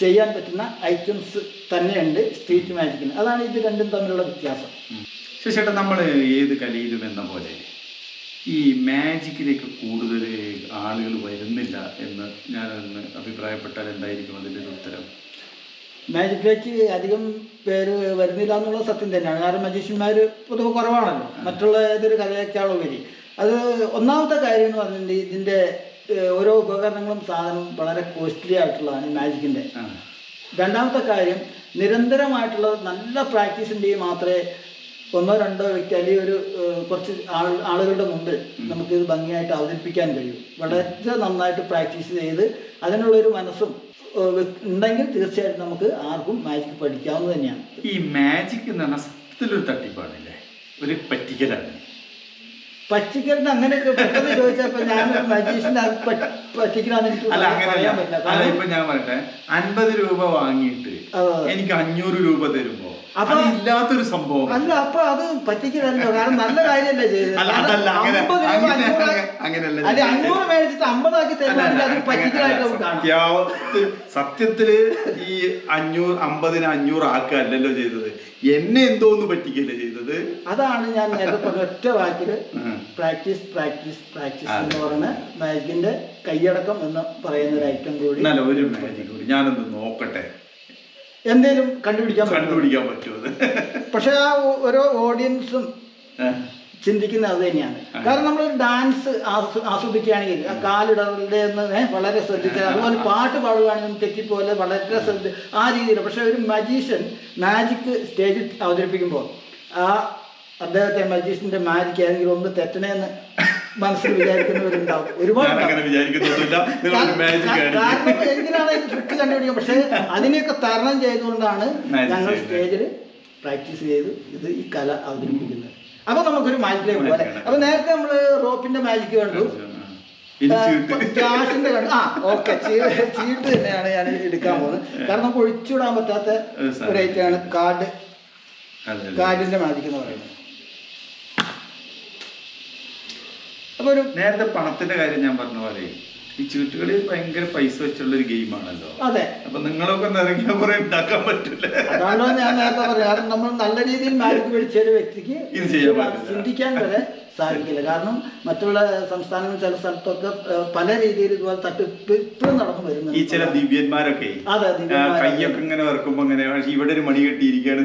ചെയ്യാൻ പറ്റുന്ന ഐറ്റംസ് തന്നെയുണ്ട് സ്ട്രീറ്റ് മാജിക്കിന്. അതാണ് ഇത് രണ്ടും തമ്മിലുള്ള വ്യത്യാസം. ശശിയേട്ടാ, നമ്മൾ ഏത് കലയിലും എന്ന പോലെ ഈ മാജിക്കിലേക്ക് കൂടുതൽ ആളുകൾ വരുന്നില്ല എന്ന് ഞാനൊന്ന് അഭിപ്രായപ്പെട്ടാൽ എന്തായിരിക്കും അതിൻ്റെ ഒരു ഉത്തരം? മാജിക്കിലേക്ക് അധികം പേര് വരുന്നില്ല എന്നുള്ളത് സത്യം തന്നെയാണ്. കാരണം മജീഷ്യന്മാർ പൊതുവെ കുറവാണല്ലോ മറ്റുള്ള ഏതൊരു കലയേക്കാളും വരി. അത് ഒന്നാമത്തെ കാര്യം എന്ന് പറഞ്ഞിട്ടുണ്ടെങ്കിൽ ഇതിൻ്റെ ഓരോ ഉപകരണങ്ങളും സാധനവും വളരെ കോസ്റ്റ്ലി ആയിട്ടുള്ളതാണ് മാജിക്കിൻ്റെ. രണ്ടാമത്തെ കാര്യം നിരന്തരമായിട്ടുള്ള നല്ല പ്രാക്ടീസ് ഉണ്ടെങ്കിൽ മാത്രമേ ഒന്നോ രണ്ടോ വ്യക്തി അല്ലെങ്കിൽ ഒരു കുറച്ച് ആളുകളുടെ മുമ്പിൽ നമുക്കിത് ഭംഗിയായിട്ട് അവതരിപ്പിക്കാൻ കഴിയും. വളരെ നന്നായിട്ട് പ്രാക്ടീസ് ചെയ്ത് അതിനുള്ളൊരു മനസ്സും ഉണ്ടെങ്കിൽ തീർച്ചയായിട്ടും നമുക്ക് ആർക്കും മാജിക് പഠിക്കാവുന്നത് തന്നെയാണ്. ഈ മാജിക് എന്ന് പറഞ്ഞാൽ സത്യത്തിലൊരു തട്ടിപ്പാണല്ലേ, ഒരു പറ്റിക്കലാണ്. പറ്റിക്കലിന് അങ്ങനെയൊക്കെ പെട്ടെന്ന് ചോദിച്ചപ്പോൾ ഞാൻ മജീഷ്യനെ പറ്റിക്കലാന്ന് എനിക്ക് പറയാൻ പറ്റില്ല. അല്ല, ഇപ്പൊ ഞാൻ പറയട്ടെ, 50 രൂപ വാങ്ങിയിട്ട് എനിക്ക് 500 രൂപ തരുമ്പോ അപ്പൊ ഇല്ലാത്തൊരു സംഭവം അല്ല. അപ്പൊ അത് പറ്റിക്കലല്ലോ, കാരണം നല്ല കാര്യമല്ലേ ചെയ്തത്. 500 മേടിച്ചിട്ട് 50 ആക്കി തരുവാണെങ്കിൽ അത് പറ്റിക്കലായിട്ട് കാണാം. സത്യത്തില് ഈ 50-ന് 500 ആക്കല്ലോ ചെയ്തത്, എന്നെ എന്തോന്ന് പറ്റിക്കല്ലേ ചെയ്തത്. അതാണ് ഞാൻ നേരത്തെ പറഞ്ഞ ഒറ്റ വാക്കില് പ്രാക്ടീസ് പ്രാക്ടീസ് പ്രാക്ടീസ് എന്ന് പറയുന്ന മാജിക്കിന്റെ കൈയടക്കം എന്ന് പറയുന്ന ഒരു ഐറ്റം കൂടി. ഒരു മാജിക് കൂടി ഞാനൊന്ന് നോക്കട്ടെ, എന്തേലും കണ്ടുപിടിക്കാൻ പറ്റുമോ? പക്ഷെ ആ ഓരോ ഓഡിയൻസും ചിന്തിക്കുന്നത് അത് തന്നെയാണ്. കാരണം നമ്മൾ ഡാൻസ് ആസ്വദിക്കുകയാണെങ്കിൽ ആ കാലിടറിൻ്റെ വളരെ ശ്രദ്ധിച്ചാൽ, അതുപോലെ പാട്ട് പാടുകയാണെങ്കിൽ തെറ്റിപ്പോലെ വളരെ ആ രീതിയിൽ. പക്ഷെ ഒരു മജീഷ്യൻ മാജിക് സ്റ്റേജിൽ അവതരിപ്പിക്കുമ്പോൾ ആ അദ്ദേഹത്തെ മജീഷ്യന്റെ മാജിക് ഏതെങ്കിലും ഒന്ന് തെറ്റണേന്ന് മനസ്സിൽ വിചാരിക്കുന്നവരുണ്ടാവും, ഒരുപാട്. കാരണം എന്തിനാണ് ട്രിക്ക് കണ്ടുപിടിക്കുക. പക്ഷെ അതിനെയൊക്കെ തരണം ചെയ്തുകൊണ്ടാണ് ഞങ്ങൾ സ്റ്റേജിൽ പ്രാക്ടീസ് ചെയ്ത് ഇത് ഈ കല അവതരിപ്പിക്കുന്നത്. അപ്പൊ നമുക്കൊരു മാജിക്കിലേക്ക് പോലെ. അപ്പൊ നേരത്തെ നമ്മള് റോപ്പിന്റെ മാജിക് കണ്ടു, ക്യാഷിന്റെ കണ്ടു. ഓക്കെ, ചീട്ട് തന്നെയാണ് ഞാൻ എടുക്കാൻ പോകുന്നത്. കാരണം നമുക്ക് ഒഴിച്ചുവിടാൻ പറ്റാത്ത ഒരു ഐറ്റമാണ് കാർഡിന്റെ മാജിക് എന്ന് പറയുന്നത്. അപ്പൊ ഒരു നേരത്തെ പണത്തിന്റെ കാര്യം ഞാൻ പറഞ്ഞ പോലെ ഈ ചീട്ടുകളിൽ ഭയങ്കര പൈസ വെച്ചുള്ള ഒരു ഗെയിമാണല്ലോ. അതെ. അപ്പൊ നിങ്ങളൊക്കെ ഇറങ്ങിയാൽ കുറെ ഉണ്ടാക്കാൻ പറ്റില്ല. അതാണോ ഞാൻ നേരത്തെ പറയാം. കാരണം നമ്മൾ നല്ല രീതിയിൽ മാജിക് പഠിച്ച ഒരു വ്യക്തിക്ക് ചിന്തിക്കാൻ വരെ സാധിക്കില്ല. കാരണം മറ്റുള്ള സംസ്ഥാനങ്ങളിൽ ചില സ്ഥലത്തൊക്കെ പല രീതിയിൽ ഇതുപോലെ തട്ടിപ്പ് ഇപ്പോഴും നടന്നു വരുന്നത്. ഈ ചില ദിവ്യന്മാരൊക്കെ കയ്യൊക്കെ ഇങ്ങനെ വറക്കുമ്പോ ഇങ്ങനെ ഇവിടെ ഒരു മണി കെട്ടിയിരിക്കുകയാണ്.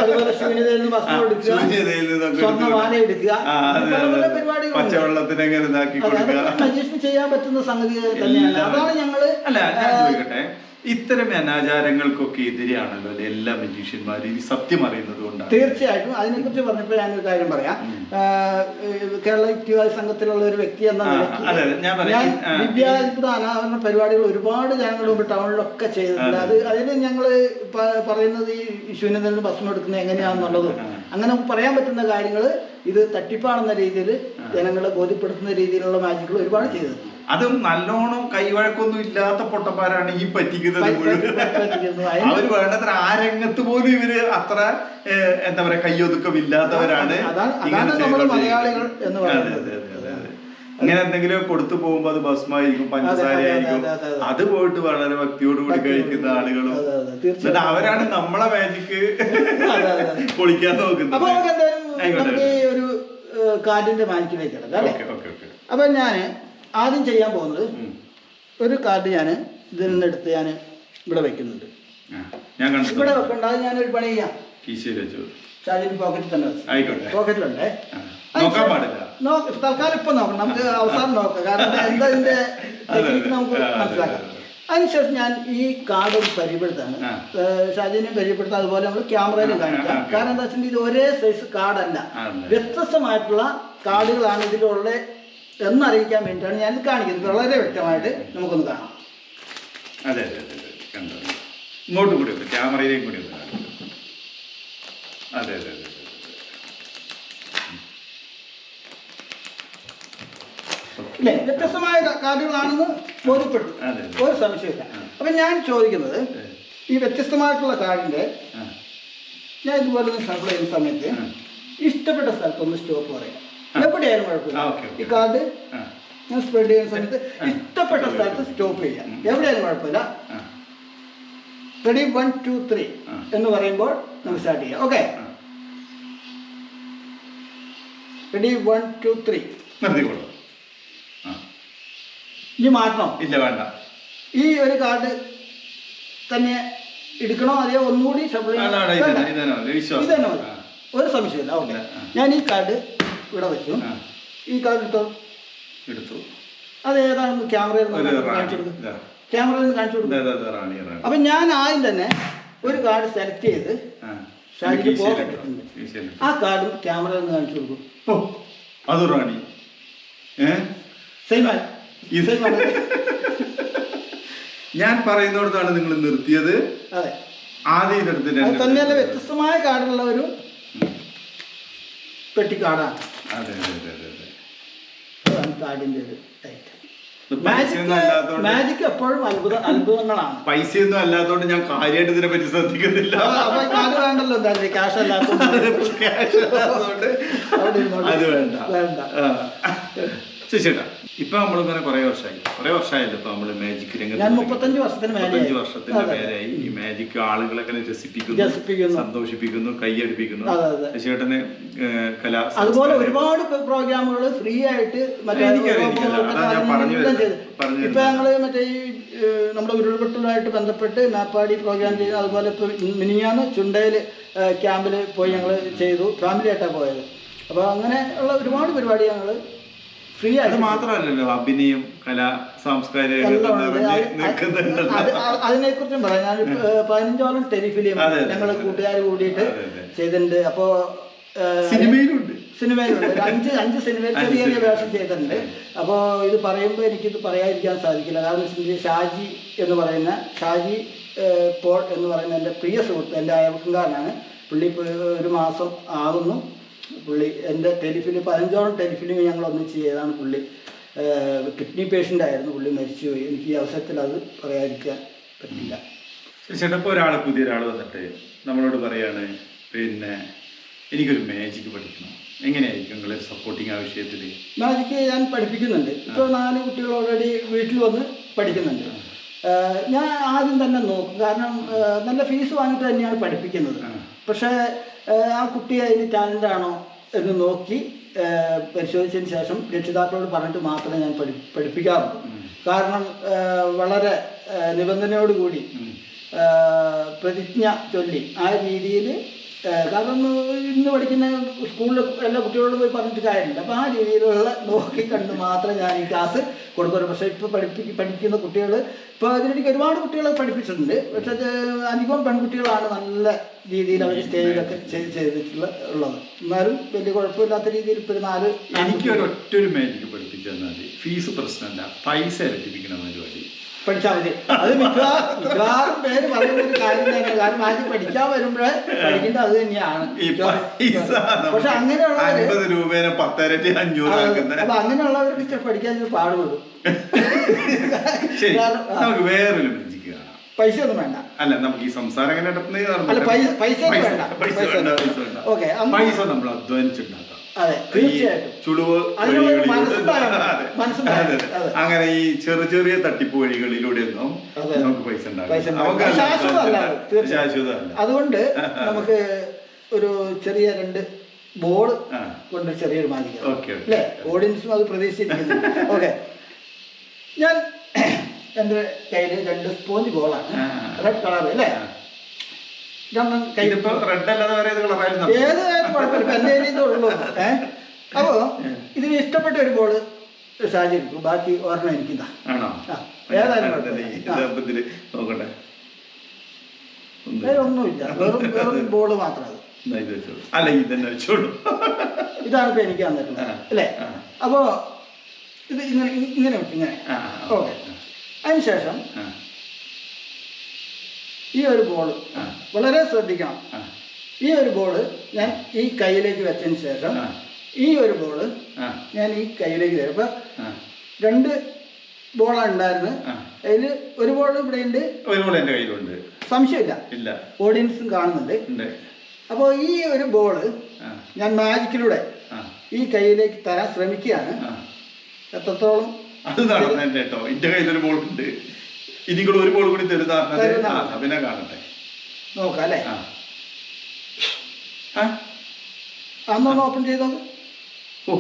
അതുപോലെ ശൂന്യതയിൽ നിന്ന് വസ്ത്രം എടുക്കുക, സ്വർണ്ണമാല എടുക്കുക, പരിപാടികൾ പച്ചവെള്ളത്തിന് എങ്ങനെ ഇതാക്കി കൊടുക്കുക, മജീഷ്യന് ചെയ്യാൻ പറ്റുന്ന സംഗതി തന്നെയാണ്. അതാണ് ഞങ്ങള്. അല്ല, ഞാൻ ചോദിക്കട്ടെ, ഇത്തരം അനാചാരങ്ങൾക്കൊക്കെ എതിരെയാണല്ലോ എല്ലാ മജീഷ്യന്മാരും ഈ സത്യം അറിയുന്നത് കൊണ്ടാണ്. തീർച്ചയായിട്ടും. അതിനെക്കുറിച്ച് പറഞ്ഞപ്പോൾ ഞാനൊരു കാര്യം പറയാം. കേരള യുക്തിവാദി സംഘത്തിലുള്ള ഒരു വ്യക്തി എന്ന നിലയ്ക്ക് വിദ്യാത്മക അനാവരണ പരിപാടികൾ ഒരുപാട് ജനങ്ങളുടെ മുമ്പ് ടൗണിലൊക്കെ ചെയ്തിട്ടുണ്ട്. അതിന് ഞങ്ങൾ പറയുന്നത് ഈ ശൂന്യതയിൽ നിന്ന് ഭക്ഷണം എടുക്കുന്നത് എങ്ങനെയാണെന്നുള്ളതും അങ്ങനെ പറയാൻ പറ്റുന്ന കാര്യങ്ങൾ ഇത് തട്ടിപ്പാണെന്ന രീതിയിൽ ജനങ്ങളെ ബോധ്യപ്പെടുത്തുന്ന രീതിയിലുള്ള മാജിക്കുകൾ ഒരുപാട് ചെയ്തിട്ടുണ്ട്. അതും നല്ലോണം കൈവഴക്കൊന്നും ഇല്ലാത്ത പൊട്ടന്മാരാണ് ഈ പറ്റിക്കുന്നത് മുഴുവൻ. അവര് വേണ്ടത്ര ആ രംഗത്ത് പോലും ഇവര് അത്ര എന്താ പറയാ കയ്യൊതുക്കമില്ലാത്തവരാണ്. മലയാളികൾ എന്ന് പറയുന്നത്. ഇങ്ങനെ എന്തെങ്കിലും കൊടുത്തു പോകുമ്പോ അത് ഭസ്മായിരിക്കും, പഞ്ചസാരയായിരിക്കും. അത് പോയിട്ട് വളരെ ഭക്തിയോടുകൂടി കഴിക്കുന്ന ആളുകളും അവരാണ് നമ്മളെ മാജിക്ക് പൊളിക്കാൻ നോക്കുന്നത്. ഒരു കാർഡിന്റെ മാജിക്കിലേക്കാണ്. അപ്പൊ ഞാന് ആദ്യം ചെയ്യാൻ പോകുന്നത് ഒരു കാർഡ് ഞാൻ ഇതിൽ നിന്ന് എടുത്ത് ഞാൻ ഇവിടെ വെക്കുന്നുണ്ട്. ഇവിടെ വെക്കണ്ട, അത് ഞാനൊരു പണി ചെയ്യാം. ഷാജിന് പോക്കറ്റിൽ തന്നെ പോക്കറ്റിലുണ്ടേ. തൽക്കാലം ഇപ്പൊ നോക്കണം, നമുക്ക് അവസാനം നോക്കാം. കാരണം എന്താ ഇതിന്റെ ടെക്നിക്ക് നമുക്ക് മനസ്സിലാക്കാം. അതിനുശേഷം ഞാൻ ഈ കാർഡ് പരിചയപ്പെടുത്താണ്, ഷാജിനെ പരിചയപ്പെടുത്താം. അതുപോലെ നമ്മൾ ക്യാമറയിലും കാണിക്കാം. കാരണം എന്താ വെച്ചിട്ടുണ്ടെങ്കിൽ ഇത് ഒരേ സൈസ് കാർഡല്ല, വ്യത്യസ്തമായിട്ടുള്ള കാർഡുകളാണ് ഇതിലുള്ള എന്നറിയിക്കാൻ വേണ്ടിയിട്ടാണ് ഞാൻ കാണിക്കുന്നത്. വളരെ വ്യക്തമായിട്ട് നമുക്കൊന്ന് കാണാം. അതെ അതെ അതെ കണ്ടോ, ഇങ്ങോട്ടും കൂടി ഉണ്ട്, ക്യാമറയിലേക്കും കൂടി ഉണ്ട്. അതെ അതെ അതെ അല്ലേ, വ്യത്യസ്തമായ കാർഡുകളാണെന്ന് ബോധ്യപ്പെട്ടു, ഒരു സംശയമില്ല. അപ്പൊ ഞാൻ ചോദിക്കുന്നത് ഈ വ്യത്യസ്തമായിട്ടുള്ള കാർഡിന്റെ ഞാൻ ഇതുപോലെ ഒന്ന് ഷഫിൾ ചെയ്യുന്ന സമയത്ത് ഇഷ്ടപ്പെട്ട സ്ഥലത്തൊന്ന് സ്റ്റോപ്പ് പറയാം. എവിടെയായാലും കുഴപ്പമില്ല. ഈ കാർഡ് ഞാൻ സ്പ്രെഡ് ചെയ്യുന്ന സമയത്ത് ഇഷ്ടപ്പെട്ട സ്ഥലത്ത് സ്റ്റോപ്പ് ചെയ്യാം, എവിടെയായാലും കുഴപ്പമില്ല. റെഡി 1 2 3 എന്ന് പറയുമ്പോൾ നമുക്ക് സ്റ്റാർട്ട് ചെയ്യാം. Okay, ready 1 2 3. നിർത്തിക്കോളൂ. ഇനി മാറ്റണം? ഇല്ല, വേണ്ട. ഈ ഒരു കാർഡ് തന്നെ എടുക്കണോ അതെയോ ഒന്നുകൂടി ഇതന്നെ മതി, ഒരു സംശയമില്ല. ഓക്കെ, ഞാൻ ഈ കാർഡ് ഇവിടെ വെച്ചു. ഈ കാർഡ് എടുത്തു. അത് ഏതാണെന്ന് ക്യാമറയിൽ കാണിച്ചു കൊടുക്കും. ക്യാമറയിൽ നിന്ന് കാണിച്ചു കൊടുക്കും. അപ്പം ഞാൻ ആദ്യം തന്നെ ഒരു കാർഡ് സെലക്ട് ചെയ്ത് ഷാജിക്ക് പോക്കറ്റിട്ടുണ്ട്. ആ കാർഡും ക്യാമറയിൽ നിന്ന് കാണിച്ചു കൊടുക്കും. അത് റാണി ഞാൻ പറയുന്നിടത്താണ് നിങ്ങൾ നിർത്തിയത്. അതെ, ആദ്യം തന്നെയല്ല വ്യത്യസ്തമായ കാർഡുള്ള ഒരു പെട്ടി കാർഡാണ്. അതെ അതെ അതെ അതെ. അതാണ് കാർഡിന്റെ ഒരു ഐറ്റം. മാജിക് എപ്പോഴും അത്ഭുതങ്ങളാണ്. പൈസയൊന്നും അല്ലാത്തതുകൊണ്ട് ഞാൻ കാര്യമായിട്ട് ഇതിനെ പറ്റി ശ്രദ്ധിക്കുന്നില്ല. കാർഡ് വേണ്ടല്ലോ, എന്തായാലും ക്യാഷ് അല്ലാത്തതുകൊണ്ട് അത് വേണ്ട. ചേട്ടാ, ഇപ്പൊ നമ്മളിങ്ങനെ കുറെ വർഷമായല്ലോ ഇപ്പൊ നമ്മള് മാജിക് രംഗത്ത്. 35 വർഷത്തിന്റെ പേരായി ഈ മാജിക് ആളുകളൊക്കെ രസിപ്പിക്കുന്നു, സന്തോഷിപ്പിക്കുന്നു, കൈയടിപ്പിക്കുന്നു. ചേട്ടന് അതുപോലെ ഒരുപാട് പ്രോഗ്രാമുകൾ ഫ്രീ ആയിട്ട് ഇപ്പൊ ഞങ്ങള് മറ്റേ ഈ നമ്മുടെ ഉരുൾപൊട്ടലുമായിട്ട് ബന്ധപ്പെട്ട് നാപ്പാടി പ്രോഗ്രാം ചെയ്തു. അതുപോലെ ഇപ്പൊ മിനിഞ്ഞാന്ന് ചുണ്ടയില് ക്യാമ്പിൽ പോയി ഞങ്ങൾ ചെയ്തു, ഫാമിലി ആയിട്ടാണ് പോയത്. അപ്പൊ അങ്ങനെ ഉള്ള ഒരുപാട് പരിപാടി ഞങ്ങള് ഫ്രീ ആയിട്ട്. മാത്രമല്ലല്ലോ അഭിനയം, കല, സാംസ്കാരിക അതിനെക്കുറിച്ചും പറയാം. ഞാൻ 15ഓളം ടെലിഫിലിം ഞങ്ങൾ കൂട്ടുകാർ കൂടിയിട്ട് ചെയ്തിട്ടുണ്ട്. അപ്പോ സിനിമയിലുണ്ട് 5 സിനിമയിൽ ചെറിയ ചെറിയ വേഷം ചെയ്തിട്ടുണ്ട്. അപ്പോൾ ഇത് പറയുമ്പോൾ എനിക്കിത് പറയാതിരിക്കാൻ സാധിക്കില്ല. കാരണം ഷാജി എന്ന് പറയുന്ന ഷാജി പോൾ എന്ന് പറയുന്ന എൻ്റെ പ്രിയ സുഹൃത്ത്, എൻ്റെ അയൽക്കാരനാണ്. പുള്ളി ഒരു മാസം ആകുന്നു. പുള്ളി എൻ്റെ ടെലിഫിലിം 15ഓളം ടെലിഫിലിം ഞങ്ങൾ ഒന്നിച്ച് ചെയ്തതാണ്. പുള്ളി കിഡ്നി പേഷ്യൻ്റ് ആയിരുന്നു, പുള്ളി മരിച്ചുപോയി. എനിക്ക് ഈ അവസരത്തിൽ അത് പറയാതിരിക്കാൻ പറ്റില്ല. ചേട്ടാ, ഇപ്പോൾ പുതിയ ഒരാൾ വന്നിട്ട് നമ്മളോട് പറയാണ്, പിന്നെ എനിക്കൊരു മാജിക് പഠിക്കണം, എങ്ങനെയായിരിക്കും നിങ്ങളൊരു സപ്പോർട്ടിങ് ആ വിഷയത്തിൽ? മാജിക്ക് ഞാൻ പഠിപ്പിക്കുന്നുണ്ട്. ഇപ്പോൾ 4 കുട്ടികൾ ഓൾറെഡി വീട്ടിൽ വന്ന് പഠിക്കുന്നുണ്ട്. ഞാൻ ആദ്യം തന്നെ നോക്കും, കാരണം നല്ല ഫീസ് വാങ്ങിയിട്ട് തന്നെയാണ് പഠിപ്പിക്കുന്നത്. പക്ഷേ ആ കുട്ടി അതിന് ടാലൻ്റ് ആണോ എന്ന് നോക്കി പരിശോധിച്ചതിന് ശേഷം രക്ഷിതാക്കളോട് പറഞ്ഞിട്ട് മാത്രമേ ഞാൻ പഠിപ്പിക്കാറുള്ളൂ. കാരണം വളരെ നിബന്ധനയോടുകൂടി പ്രതിജ്ഞ ചൊല്ലി ആ രീതിയിൽ, കാരണം ഇന്ന് പഠിക്കുന്ന സ്കൂളിൽ എല്ലാ കുട്ടികളോടും പോയി പറഞ്ഞിട്ട് കാര്യമില്ല. അപ്പോൾ ആ രീതിയിലുള്ള നോക്കി കണ്ട് മാത്രമേ ഞാൻ ഈ ക്ലാസ് കൊടുക്കുള്ളൂ. പക്ഷേ ഇപ്പോൾ പഠിക്കുന്ന കുട്ടികൾ, ഇപ്പോൾ അതിനിടയ്ക്ക് ഒരുപാട് കുട്ടികളെ പഠിപ്പിച്ചിട്ടുണ്ട്. പക്ഷേ അധികം പെൺകുട്ടികളാണ് നല്ല രീതിയിൽ അവർ സ്റ്റേജിലൊക്കെ ചെയ്തിട്ടുള്ളത്. എന്നാലും വലിയ കുഴപ്പമില്ലാത്ത രീതിയിൽ ഇപ്പോൾ 4 എനിക്കൊരൊറ്റൊരു മാജിക് പഠിപ്പിച്ചു തന്നാൽ മതി. ഫീസ് പ്രശ്നമല്ല, പൈസ ഇരട്ടിപ്പിക്കണ പരിപാടി പഠിച്ചാൽ മതി. അത് മിക്കവാറും പേര് പറയുന്ന ഒരു കാര്യം തന്നെയാണ്. കാരണം മാജിക് പഠിക്കാൻ വരുമ്പോഴേ പഠിക്കേണ്ടത് അത് തന്നെയാണ്. പക്ഷെ അങ്ങനെയുള്ളവര് അപ്പൊ അങ്ങനെയുള്ളവർക്ക് പഠിക്കാൻ പാടുപെടും. വേറൊരു പൈസ ഒന്നും വേണ്ട. അല്ല, നമുക്ക് ഈ സംസാരം പൈസ വേണ്ട. ഓക്കെ, പൈസ നമ്മൾ അധ്വാനിച്ചിട്ടുണ്ടാക്കാം. അതെ, തീർച്ചയായിട്ടും. ചുളിവ് അങ്ങനെ ഈ ചെറിയ ചെറിയ തട്ടിപ്പ് വഴികളിലൂടെ ഒന്നും നമുക്ക് പൈസ ഉണ്ടാക്കാം. ശാശ്വതമല്ല. അതുകൊണ്ട് നമുക്ക് ഒരു ചെറിയ 2 ബോൾ കൊണ്ട് ചെറിയൊരു മാജിക്കാം അല്ലേ? ഓഡിയൻസും അത് പ്രതീക്ഷിച്ചിരിക്കുന്നു. ഓക്കെ, ഞാൻ എൻ്റെ കയ്യിൽ 2 സ്പോഞ്ച് ബോളാണ്, റെഡ് കളർ അല്ലേ? റെഡ് അല്ലാതെ ഏതായാലും കുഴപ്പമില്ല, എൻ്റെ ഇതുള്ളൂ. അപ്പോൾ ഇതിന് ഇഷ്ടപ്പെട്ട ഒരു ബോള് ഷാജി എടുക്കും, ബാക്കി ഒരെണ്ണം എനിക്കിതാ. ഏതായാലും ഒന്നുമില്ല, വെറും ബോള് മാത്രം. ഇതാണ് ഇപ്പൊ എനിക്ക് തന്നിട്ടുള്ളത് അല്ലേ? അപ്പോ ഇത് ഇങ്ങനെ വെക്കും, ഇങ്ങനെ. ഓക്കെ, അതിനുശേഷം ഈ ഒരു ബോള് വളരെ ശ്രദ്ധിക്കണം. ഈ ഒരു ബോള് ഞാൻ ഈ കയ്യിലേക്ക് വെച്ചതിന് ശേഷം ഈ ഒരു ബോള് ഞാൻ ഈ കയ്യിലേക്ക് തരും. അപ്പൊ 2 ബോളാണ് ഉണ്ടായിരുന്നത്. അതിൽ ഒരു ബോൾ ഇവിടെ ഉണ്ട്, സംശയമില്ല, ഓഡിയൻസും കാണുന്നുണ്ട്. അപ്പോൾ ഈ ഒരു ബോള് ഞാൻ മാജിക്കിലൂടെ ഈ കയ്യിലേക്ക് തരാൻ ശ്രമിക്കുകയാണ്. എത്രത്തോളം അത് നടന്നു കേട്ടോ. എന്റെ കയ്യിലൊരു ബോൾ ഉണ്ട്. ഇനി നിങ്ങൾ ഒരു ബോൾ കൂടി തരുന്ന പിന്നെ കാണട്ടെ, നോക്കാം അല്ലേ? ആ അന്നൊന്ന് ഓപ്പൺ ചെയ്തോ. ഓ,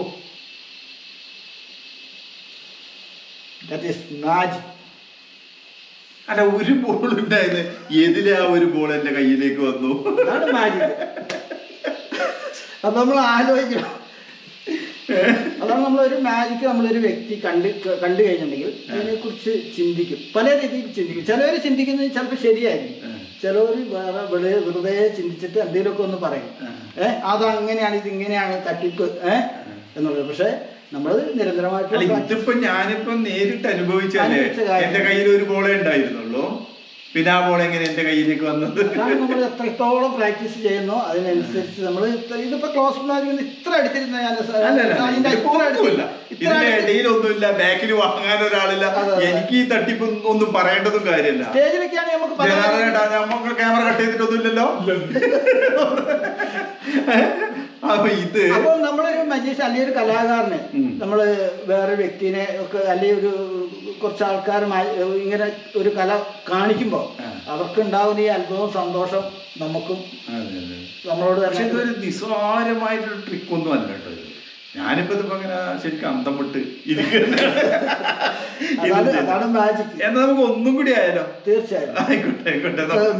ദാറ്റ് ഈസ് മാജിക്. അല്ല, ഒരു ബോൾ ഉണ്ടായിരുന്നു, ഏതിലെ ആ ഒരു ബോൾ എന്റെ കയ്യിലേക്ക് വന്നു? അതാണ് മാജിക്. അത് നമ്മൾ ആലോചിക്കണം. അതാണ് നമ്മളൊരു മാജിക് നമ്മളൊരു വ്യക്തി കണ്ടു കഴിഞ്ഞിട്ടുണ്ടെങ്കിൽ അതിനെക്കുറിച്ച് ചിന്തിക്കും, പല രീതിയിൽ ചിന്തിക്കും. ചിലവർ ചിന്തിക്കുന്നത് ചിലപ്പോൾ ശരിയായിരിക്കും, ചിലവർ വേറെ വെറുതെ ചിന്തിച്ചിട്ട് എന്തെങ്കിലുമൊക്കെ ഒന്ന് പറയും. അതങ്ങനെയാണ്, ഇതിങ്ങനെയാണ്, തട്ടിപ്പ് എന്നുള്ളത്. പക്ഷെ നമ്മൾ നിരന്തരമായിട്ട് ഇതിപ്പോ ഞാനിപ്പോ നേരിട്ട് അനുഭവിച്ചല്ലേ. എന്റെ കയ്യിൽ ഒരു ബോളേ ഉണ്ടായിരുന്നുള്ളൂ, പിന്നെ ആ ബോൾ എങ്ങനെ എന്റെ കയ്യിലേക്ക് വന്നത്? നമ്മൾ എത്രത്തോളം പ്രാക്ടീസ് ചെയ്യുന്നോ അതിനനുസരിച്ച് നമ്മൾ ഇതിപ്പോ ക്ലോസ് മാജിക് ഇത്ര എടുത്തിരുന്ന ഇതിന്റെ ഇടയിലൊന്നുമില്ല, ബാക്കിൽ വാങ്ങാൻ ഒരാളില്ല, എനിക്ക് ഈ തട്ടിപ്പ് ഒന്നും പറയേണ്ടതും കാര്യമില്ല. സ്റ്റേജിലൊക്കെയാണ് നമുക്ക് ക്യാമറ കട്ട് ചെയ്തിട്ടൊന്നുമില്ലല്ലോ. അപ്പൊ ഇത് അപ്പോൾ നമ്മളൊരു മജീഷ് അല്ലെങ്കിൽ ഒരു കലാകാരന് നമ്മള് വേറെ വ്യക്തിനെ ഒക്കെ അല്ലെങ്കിൽ ഒരു കുറച്ച് ആൾക്കാർ ഇങ്ങനെ ഒരു കല കാണിക്കുമ്പോ അവർക്ക് ഉണ്ടാവുന്ന ഈ അത്ഭുതവും സന്തോഷം നമുക്കും നമ്മളോട് പക്ഷെ ഇതൊരു നിസ്സാരമായിട്ടൊരു ട്രിക്കൊന്നും അല്ല കേട്ടോ. ഞാനിപ്പോ ഇതിപ്പോ അങ്ങനെ ശരിക്കും അന്തം വിട്ട് അതാണ് മാജിക്. എന്നാ നമുക്ക് ഒന്നും കൂടി ആയാലോ? തീർച്ചയായും ആയിക്കോട്ടെ.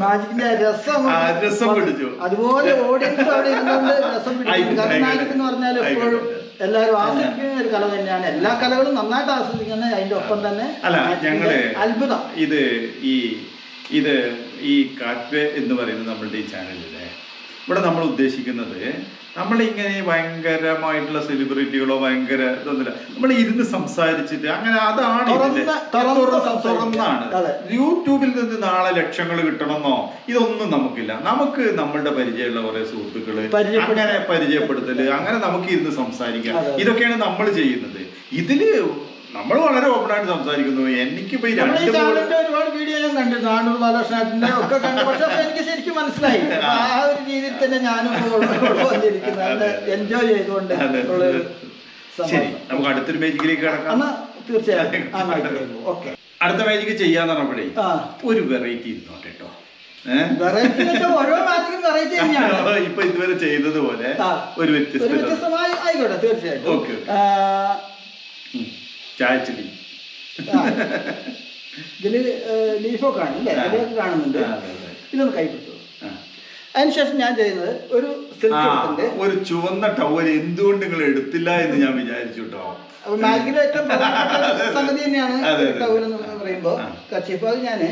മാജിക്കിന്റെ രസം പിടിച്ചു. അതുപോലെ ഓഡിയൻസ് അവിടെ ഇരുന്നുകൊണ്ട് രസം പിടിക്കും. കാരണം മാജിക് എന്ന് പറഞ്ഞാൽ എപ്പോഴും എല്ലാവരും ആസ്വദിക്കുന്ന ഒരു കല തന്നെയാണ്. എല്ലാ കലകളും നന്നായിട്ട് ആസ്വദിക്കുന്നത്, അതിന്റെ ഒപ്പം തന്നെ അത്ഭുതം. ഇത് ഈ കാറ്റ്വേ എന്ന് പറയുന്നത് നമ്മളുടെ ഈ ചാനലിലെ ഇവിടെ നമ്മൾ ഉദ്ദേശിക്കുന്നത് നമ്മളിങ്ങനെ ഭയങ്കരമായിട്ടുള്ള സെലിബ്രിറ്റികളോ ഭയങ്കര ഇതൊന്നുമില്ല, നമ്മൾ ഇരുന്ന് സംസാരിച്ചിട്ട് അങ്ങനെ അതാണ് തുറന്നാണ്. യൂട്യൂബിൽ നിന്ന് നാളെ ലക്ഷങ്ങൾ കിട്ടണമെന്നോ ഇതൊന്നും നമുക്കില്ല. നമുക്ക് നമ്മളുടെ പരിചയമുള്ള കുറെ സുഹൃത്തുക്കള് അങ്ങനെ പരിചയപ്പെടുത്തല്, അങ്ങനെ നമുക്ക് ഇരുന്ന് സംസാരിക്കാം. ഇതൊക്കെയാണ് നമ്മൾ ചെയ്യുന്നത്. ഇതില് നമ്മൾ വളരെ ഓപ്പൺ ആയിട്ട് സംസാരിക്കുന്നു. എനിക്കിപ്പോ ഒരുപാട് വീഡിയോ ഞാൻ കണ്ടിരുന്നു, ആണൂർ ബാലകൃഷ്ണന്റെ ഒക്കെ കണ്ടു. പക്ഷെ എനിക്ക് ശരിക്കും മനസ്സിലായി ആ ഒരു രീതിയിൽ തന്നെ ഞാനും വന്നിരിക്കുന്നത്, എൻജോയ് ചെയ്തുകൊണ്ട്. ശരി, നമുക്ക് അടുത്തൊരു മേജിക്കിലേക്ക് കിടക്കാം. തീർച്ചയായും അടുത്ത മേജിക്ക് ചെയ്യാന്ന് പറഞ്ഞപ്പോഴേ ഒരു വെറൈറ്റി ഇരുന്നോട്ടെ കേട്ടോ. ഓരോ മാജിക്കും വെറൈറ്റി തന്നെയാണ്. ഇപ്പൊ ഇതുവരെ ചെയ്തത് പോലെ ഒരു വ്യത്യസ്തമായി ആയിക്കോട്ടെ. തീർച്ചയായിട്ടും. ഓക്കെ, ചായച്ചെടി ഇതില് ലീഫൊക്കെ കാണുന്നുണ്ട്. ഇതൊന്ന് കൈ പിടിച്ചോ. അതിനുശേഷം ഞാൻ ചെയ്യുന്നത് ഒരു ചുവന്ന ടവൽ എന്തുകൊണ്ട് നിങ്ങൾ എടുത്തില്ല എന്ന് ഞാൻ വിചാരിച്ചു കേട്ടോ. അപ്പൊ മാജിക്കിന്റെ ഏറ്റവും സംഗതി തന്നെയാണ് ടവൽ എന്ന് പറയുമ്പോ കർച്ചീഫ്. അത് ഞാന്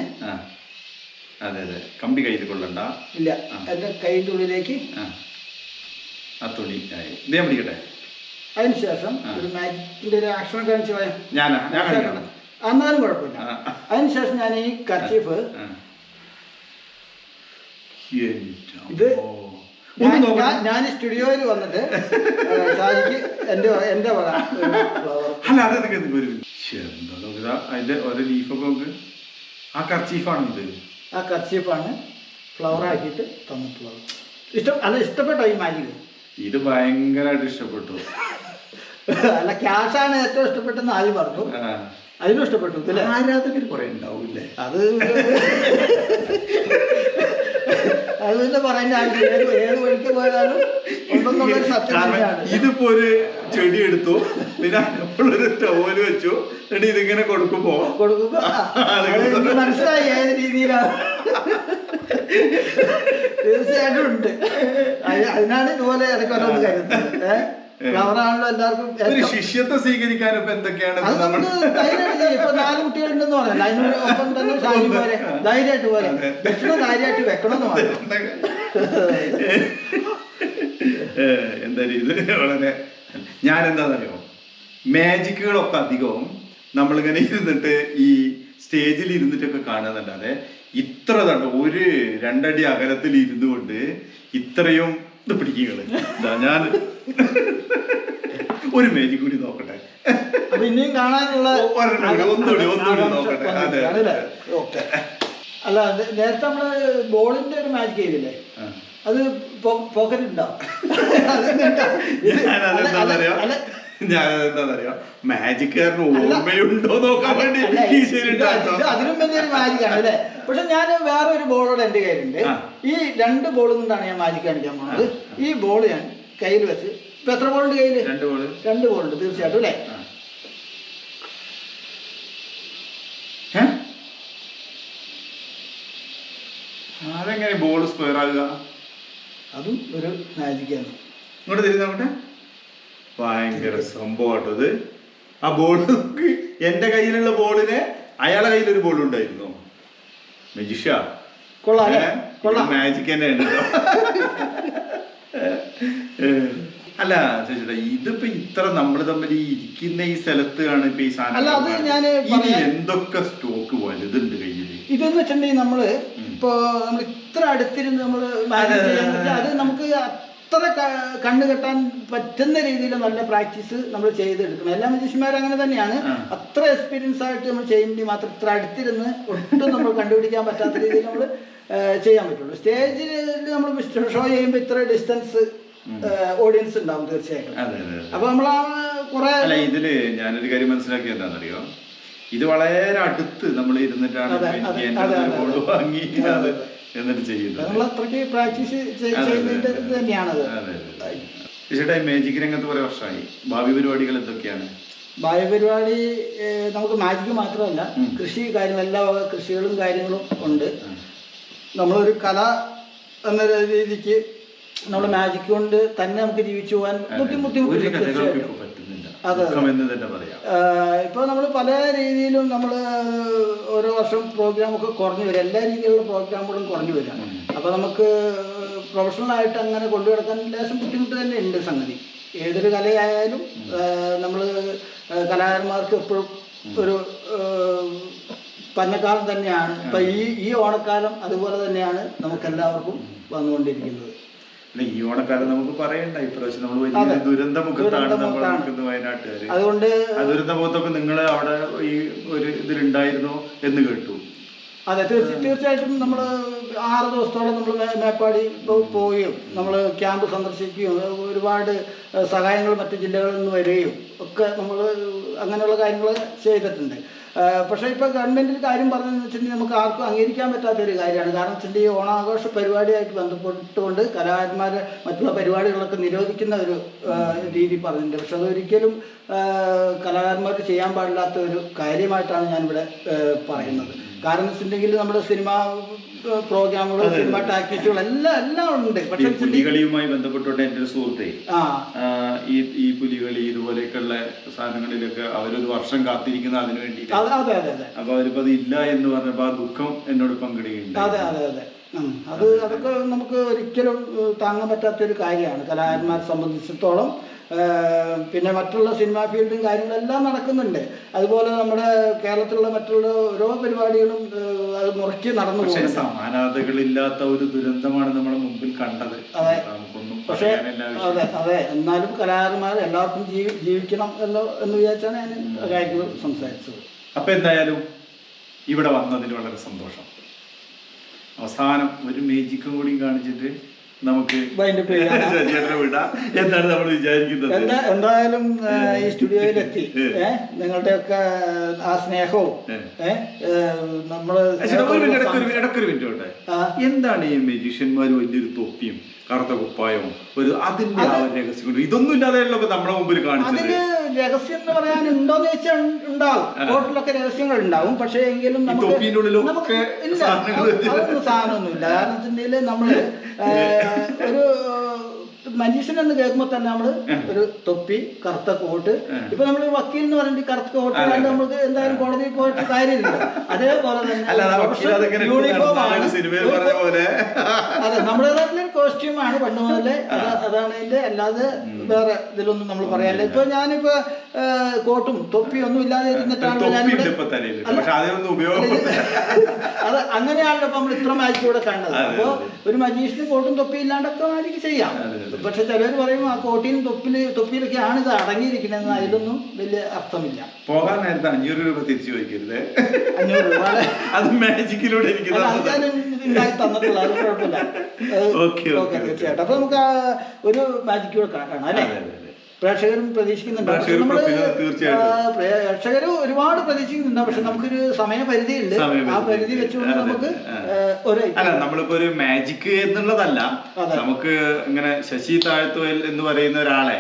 കമ്പി കയ്യിൽ കൊള്ളണ്ട, ഇല്ല, എന്റെ കൈന്റെ ഉള്ളിലേക്ക് ആ തുണി ഇതേ പിടിക്കട്ടെ. അതിനുശേഷം ഒരു മാജിക്കിന്റെ ഒരു ആക്ഷൻ കാണിച്ചു പോയാൽ എന്നാലും കുഴപ്പമില്ല. അതിനുശേഷം ഞാൻ ഈ കർച്ചീഫ് ഇത് ഞാൻ സ്റ്റുഡിയോയിൽ വന്നിട്ട് ഷാജിക്ക് എന്റെ വക അതിന്റെ ഓരോ ലീഫൊക്കെ നമുക്ക് ആ കർച്ചീഫാണ് ഇത്. ആ കർച്ചീഫാണ് ഫ്ലവർ ആക്കിയിട്ട് തന്നിട്ടുള്ളത്. ഇഷ്ടപ്പെട്ടോ ഈ മാജിക്? ഇത് ഭയങ്കരമായിട്ട് ഇഷ്ടപ്പെട്ടു. അല്ല, ക്യാഷാണ് ഏറ്റവും ഇഷ്ടപ്പെട്ടെന്ന് ആദ്യം പറഞ്ഞു, അതിനും ഇഷ്ടപ്പെട്ടു. ആരാധകർ കുറെ ഉണ്ടാവൂല്ലേ? അത് പിന്നെ പറയേണ്ട ആവശ്യം ഏത് വഴിക്ക് പോയാലും ഉണ്ടെന്നുള്ളൊരു സത്യം തന്നെയാണ്. ഇതിപ്പോ ഒരു ചെടി എടുത്തു, പിന്നെ ഒരു ടവല് വെച്ചു, എന്നിട്ട് ഇതിങ്ങനെ കൊടുക്കുമ്പോ എനിക്ക് മനസ്സിലായി ഏത് രീതിയിലാണ്. തീർച്ചയായിട്ടും ഉണ്ട്. അതിനാണ് ഇതുപോലെ ഇടയ്ക്ക് വല്ലതും കരുതുന്നത്. ഫ്ലവറാണല്ലോ എല്ലാവർക്കും. ശിഷ്യത്തെ സ്വീകരിക്കാൻ ഇപ്പൊ എന്തൊക്കെയാണ്? അത് നമുക്ക് ധൈര്യമായിട്ട് ഇപ്പൊ 4 കുട്ടികളുണ്ടെന്ന് പറഞ്ഞല്ലോ, അതിനോട് ഒപ്പം തന്നെ ഷാജി പോലെ ധൈര്യമായിട്ട് പോലെ ഭക്ഷണം കാര്യമായിട്ട് വെക്കണമെന്ന് പറഞ്ഞു. എന്തായാലും ഇത് വളരെ ഞാനെന്താണെന്നറിയോ, മാജിക്കുകളൊക്കെ അധികവും നമ്മളിങ്ങനെ ഇരുന്നിട്ട് ഈ സ്റ്റേജിൽ ഇരുന്നിട്ടൊക്കെ കാണുന്നുണ്ടതെ ഇത്ര തണ്ട് ഒരു 2 അടി അകലത്തിൽ ഇരുന്നു കൊണ്ട് ഇത്രയും ഇത് പിടിക്കുകയാണ്. ഞാൻ ഒരു മേജിക് കൂടി നോക്കട്ടെ, ഇനിയും കാണാനുള്ള ഒന്നുകൂടി നോക്കട്ടെ. അല്ല, നേരത്തെ നമ്മള് ബോളിന്റെ ഒരു മാജിക് ചെയ്തില്ലേ, അത് പോക്കറ്റ് ഉണ്ടാവും. ഞാൻ എന്താന്നറിയോ, മാജിക്കാരന് ഓർമ്മയുണ്ടോ നോക്കാൻ വേണ്ടി അതിലും വലിയൊരു മാജിക്കാണ് അല്ലേ. പക്ഷെ ഞാൻ വേറെ ഒരു ബോളോട് എന്റെ കയ്യിലുണ്ട്. ഈ 2 ബോൾ കൊണ്ടാണ് ഞാൻ മാജിക് കാണിക്കാൻ പോകുന്നത്. ഈ ബോൾ ഞാൻ കയ്യിൽ വെച്ച്, ഇപ്പൊ എത്ര ബോളുണ്ട് കയ്യില്? 2 ബോളുണ്ട് തീർച്ചയായിട്ടും അല്ലേ. അതെങ്ങനെ ബോൾ സ്ക്വയർ ആകുക? അതും ഒരു മാജിക്കാണ്. ഇങ്ങോട്ട് തിരിഞ്ഞോട്ടെ. ഭയങ്കര സംഭവമാട്ടോ ഇത്. ആ ബോൾ, എന്റെ കയ്യിലുള്ള ബോളിന് അയാളെ കയ്യിലൊരു ബോൾ ഉണ്ടായിരുന്നു. മജിഷ മാജിക് തന്നെയാണ് കേട്ടോ. അല്ല ചേച്ചിട്ടാ, ഇതിപ്പോ ഇത്ര നമ്മൾ തമ്മിൽ ഈ ഇരിക്കുന്ന ഈ സ്ഥലത്താണ് ഇപ്പൊ ഈ സാധനം എന്തൊക്കെ സ്റ്റോക്ക് പോലെ ഇതുണ്ട് കയ്യില്. ഇതെന്ന് വെച്ചിട്ടുണ്ടെങ്കിൽ നമ്മള് ഇപ്പൊ നമ്മൾ ഇത്ര അടുത്തിരുന്ന് നമ്മള് അത് നമുക്ക് അത്ര കണ്ണു കെട്ടാൻ പറ്റുന്ന രീതിയിൽ നല്ല പ്രാക്ടീസ് നമ്മൾ ചെയ്തെടുക്കണം. എല്ലാ മജീഷ്യന്മാരും അങ്ങനെ തന്നെയാണ്. അത്ര എക്സ്പീരിയൻസ് ആയിട്ട് നമ്മൾ ചെയ്യുമ്പോൾ മാത്രം ഇത്ര അടുത്തിരുന്ന് ഒട്ടും നമ്മൾ കണ്ടുപിടിക്കാൻ പറ്റാത്ത രീതിയിൽ നമ്മൾ ചെയ്യാൻ പറ്റുള്ളൂ. സ്റ്റേജിൽ നമ്മൾ ഷോ ചെയ്യുമ്പോൾ ഇത്ര ഡിസ്റ്റൻസ് ഓഡിയൻസ് ഉണ്ടാവും തീർച്ചയായിട്ടും. അപ്പൊ നമ്മൾ കുറെ ഇതില് ഞാനൊരു കാര്യം മനസ്സിലാക്കി എന്താണെന്നറിയോ, ഇത് വളരെ അടുത്ത് നമ്മൾ ഇരുന്നിട്ടാണ് വാങ്ങി എന്നിട്ട് ചെയ്യുന്നത്. അത്രയ്ക്ക് പ്രാക്ടീസ് ചെയ്യുന്നതിന്റെ തന്നെയാണത്. മാജിക് രംഗത്ത് കുറെ വർഷമായി. ഭാവി പരിപാടികൾ എന്തൊക്കെയാണ്? ഭാവി പരിപാടി നമുക്ക് മാജിക് മാത്രമല്ല, കൃഷി കാര്യം, എല്ലാ വക കൃഷികളും കാര്യങ്ങളും ഉണ്ട്. നമ്മളൊരു കല എന്ന രീതിക്ക് നമ്മൾ മാജിക് കൊണ്ട് തന്നെ നമുക്ക് ജീവിച്ചു പോകാൻ ബുദ്ധിമുട്ട്. അതെ, ഇപ്പൊ നമ്മൾ പല രീതിയിലും നമ്മൾ ഓരോ വർഷം പ്രോഗ്രാമൊക്കെ കുറഞ്ഞു വരിക, എല്ലാ രീതിയിലുള്ള പ്രോഗ്രാമുകളും കുറഞ്ഞു വരിക. അപ്പൊ നമുക്ക് പ്രൊഫഷണലായിട്ട് അങ്ങനെ കൊണ്ടുനടക്കാൻ ലേശം ബുദ്ധിമുട്ട് തന്നെ ഉണ്ട് സംഗതി. ഏതൊരു കലയായാലും നമ്മൾ കലാകാരന്മാർക്ക് എപ്പോഴും ഒരു പഞ്ഞക്കാലം തന്നെയാണ്. ഇപ്പൊ ഈ ഓണക്കാലം അതുപോലെ തന്നെയാണ് നമുക്കെല്ലാവർക്കും വന്നുകൊണ്ടിരിക്കുന്നത്. ഈ ഓണക്കാലം നമുക്ക് പറയണ്ട, ഇപ്രാവശ്യം നമ്മൾ വലിയ ദുരന്തമുഖത്താണ് നമ്മൾ നിൽക്കുന്നത് വയനാട്ടുകാര്. അതുകൊണ്ട് ആ ദുരന്തമുഖത്തൊക്കെ നിങ്ങൾ അവിടെ ഈ ഒരു ഇതിലുണ്ടായിരുന്നോ എന്ന് കേട്ടു. അതെ, തീർച്ചയായിട്ടും നമ്മൾ 6 ദിവസത്തോളം നമ്മൾ മേപ്പാടി പോവുകയും നമ്മൾ ക്യാമ്പ് സന്ദർശിക്കുകയും ഒരുപാട് സഹായങ്ങൾ മറ്റു ജില്ലകളിൽ നിന്ന് വരികയും ഒക്കെ നമ്മൾ അങ്ങനെയുള്ള കാര്യങ്ങൾ ചെയ്തിട്ടുണ്ട്. പക്ഷേ ഇപ്പോൾ ഗവൺമെൻറ്റിൻ്റെ കാര്യം പറഞ്ഞതെന്ന് വെച്ചിട്ടുണ്ടെങ്കിൽ നമുക്ക് ആർക്കും അംഗീകരിക്കാൻ പറ്റാത്തൊരു കാര്യമാണ്. കാരണം വെച്ചിട്ടുണ്ടെങ്കിൽ ഈ ഓണാഘോഷ പരിപാടിയായിട്ട് ബന്ധപ്പെട്ടുകൊണ്ട് കലാകാരന്മാരെ മറ്റുള്ള പരിപാടികളൊക്കെ നിരോധിക്കുന്ന ഒരു രീതി പറഞ്ഞിട്ടുണ്ട്. പക്ഷെ അതൊരിക്കലും കലാകാരന്മാർക്ക് ചെയ്യാൻ പാടില്ലാത്ത ഒരു കാര്യമായിട്ടാണ് ഞാനിവിടെ പറയുന്നത്. കാരണം വെച്ചിട്ടുണ്ടെങ്കിൽ നമ്മുടെ സിനിമ പ്രോഗ്രാമുകൾ, സിനിമ ടാക്ടീസുകൾ എല്ലാം ഉണ്ട്. പക്ഷേ പുലികളിയുമായി ബന്ധപ്പെട്ടുകൊണ്ട് എൻ്റെ ഒരു സുഹൃത്തെ ഈ പുലികളി ഇതുപോലെയൊക്കെയുള്ള സാധനങ്ങളിലൊക്കെ അവരൊരു വർഷം കാത്തിരിക്കുന്ന അതിനു വേണ്ടിയിട്ട്. അപ്പൊ അവരിപ്പോ അത് ഇല്ല എന്ന് പറഞ്ഞപ്പോ ആ ദുഃഖം എന്നോട് പങ്കിടുകയുണ്ട്. അതൊക്കെ നമുക്ക് ഒരിക്കലും താങ്ങാൻ പറ്റാത്തൊരു കാര്യമാണ് കലാകാരന്മാരെ സംബന്ധിച്ചിടത്തോളം. പിന്നെ മറ്റുള്ള സിനിമാ ഫീൽഡും കാര്യങ്ങളെല്ലാം നടക്കുന്നുണ്ട്. അതുപോലെ നമ്മുടെ കേരളത്തിലുള്ള മറ്റുള്ള ഓരോ പരിപാടികളും അത് മുറയ്ക്ക് നടന്നു പോകും. സമാനതകളില്ലാത്ത ഒരു ദുരന്തമാണ് നമ്മുടെ മുമ്പിൽ കണ്ടത്. പക്ഷേ അതെ, എന്നാലും കലാകാരന്മാർ എല്ലാവർക്കും ജീവിക്കണം എന്ന് വിചാരിച്ചാണ് ഞാൻ കാര്യങ്ങൾ സംസാരിച്ചത്. അപ്പൊ എന്തായാലും ഇവിടെ വന്നതിൽ വളരെ സന്തോഷം. അവസാനം ഒരു മേജിക്കും കൂടി കാണിച്ചിട്ട് നമുക്ക് എന്താണ് നമ്മൾ വിചാരിക്കുന്നത്. എന്തായാലും ഈ സ്റ്റുഡിയോയിലെത്തി നിങ്ങളുടെയൊക്കെ ആ സ്നേഹവും നമ്മള് ഇടക്കൊരു മിനിറ്റ് തൊട്ടെ, എന്താണ് ഈ മജീഷ്യന്മാർ വലിയൊരു തൊപ്പിയും കറുത്ത കുപ്പായവും ഒരു അതിന്റെ ആ രഹസ്യം ഇതൊന്നും ഇല്ലാതെയല്ലോ നമ്മളെ മുമ്പിൽ കാണിച്ചത്. അതിന് രഹസ്യം എന്ന് പറയാൻ ഉണ്ടോന്ന് ചോദിച്ചാൽ ഉണ്ടാവും, കോട്ടിലൊക്കെ രഹസ്യങ്ങൾ ഉണ്ടാവും. പക്ഷേ എങ്കിലും അതൊന്നും സാധനമൊന്നുമില്ല. കാരണം വെച്ചിട്ടുണ്ടെങ്കിൽ നമ്മള് ഒരു മജീഷ്യൻ എന്ന് കേൾക്കുമ്പോൾ തന്നെ നമ്മള് ഒരു തൊപ്പി, കറുത്ത കോട്ട്. ഇപ്പൊ നമ്മൾ വക്കീൽ എന്ന് പറഞ്ഞിട്ട് കറുത്ത കോട്ട് അല്ലാണ്ട് നമുക്ക് എന്തായാലും കോടതിയിൽ പോയിട്ട് കാര്യമില്ല. അതേപോലെ തന്നെ യൂണിഫോമാണ്. അതെ, നമ്മുടേതായിട്ടുള്ള കോസ്റ്റ്യൂമാണ് പണ്ട് മുതലേ. അതാണ് അതിന്റെ, അല്ലാതെ വേറെ ഇതിലൊന്നും നമ്മൾ പറയാനില്ല. ഇപ്പൊ ഞാനിപ്പോ കോട്ടും തൊപ്പിയും ഒന്നും ഇല്ലാതെ ഇരുന്നിട്ടാണ് അത് അങ്ങനെയാണല്ലോ ഇപ്പൊ നമ്മൾ ഇത്ര മാജിക് ഇവിടെ കണ്ടത്. അപ്പൊ ഒരു മജീഷ്യന് കോട്ടും തൊപ്പിയും ഇല്ലാണ്ടൊക്കെ മാജിക് ചെയ്യാം. പക്ഷെ ചിലർ പറയും ആ കോട്ടിനും തൊപ്പിയിലൊക്കെയാണ് ഇത് അടങ്ങിയിരിക്കുന്നത്. അതിലൊന്നും വലിയ അർത്ഥമില്ല. പോകാൻ നേരത്തെ 500 രൂപ തിരിച്ചു വയ്ക്കരുത്. 500 രൂപ അത് മാജിക്കിലൂടെ ഉണ്ടാക്കി തന്നിട്ടുള്ള, അത് കുഴപ്പമില്ല. തീർച്ചയായിട്ടും. അപ്പൊ നമുക്ക് ഒരു മാജിക് കൂടെ കാണാം അല്ലേ? പ്രേക്ഷകരും പ്രതീക്ഷിക്കുന്നുണ്ട്. പക്ഷെ നമ്മള് പ്രേക്ഷകർ ഒരുപാട് പ്രതീക്ഷിക്കുന്നുണ്ട്. പക്ഷെ നമുക്കൊരു സമയപരിധിയുണ്ട്. ആ പരിധി വെച്ചുകൊണ്ട് നമുക്ക് നമ്മളിപ്പോ ഒരു മാജിക് എന്നുള്ളതല്ല, നമുക്ക് ഇങ്ങനെ ശശി താഴ്ത്തുവൽ എന്ന് പറയുന്ന ഒരാളെ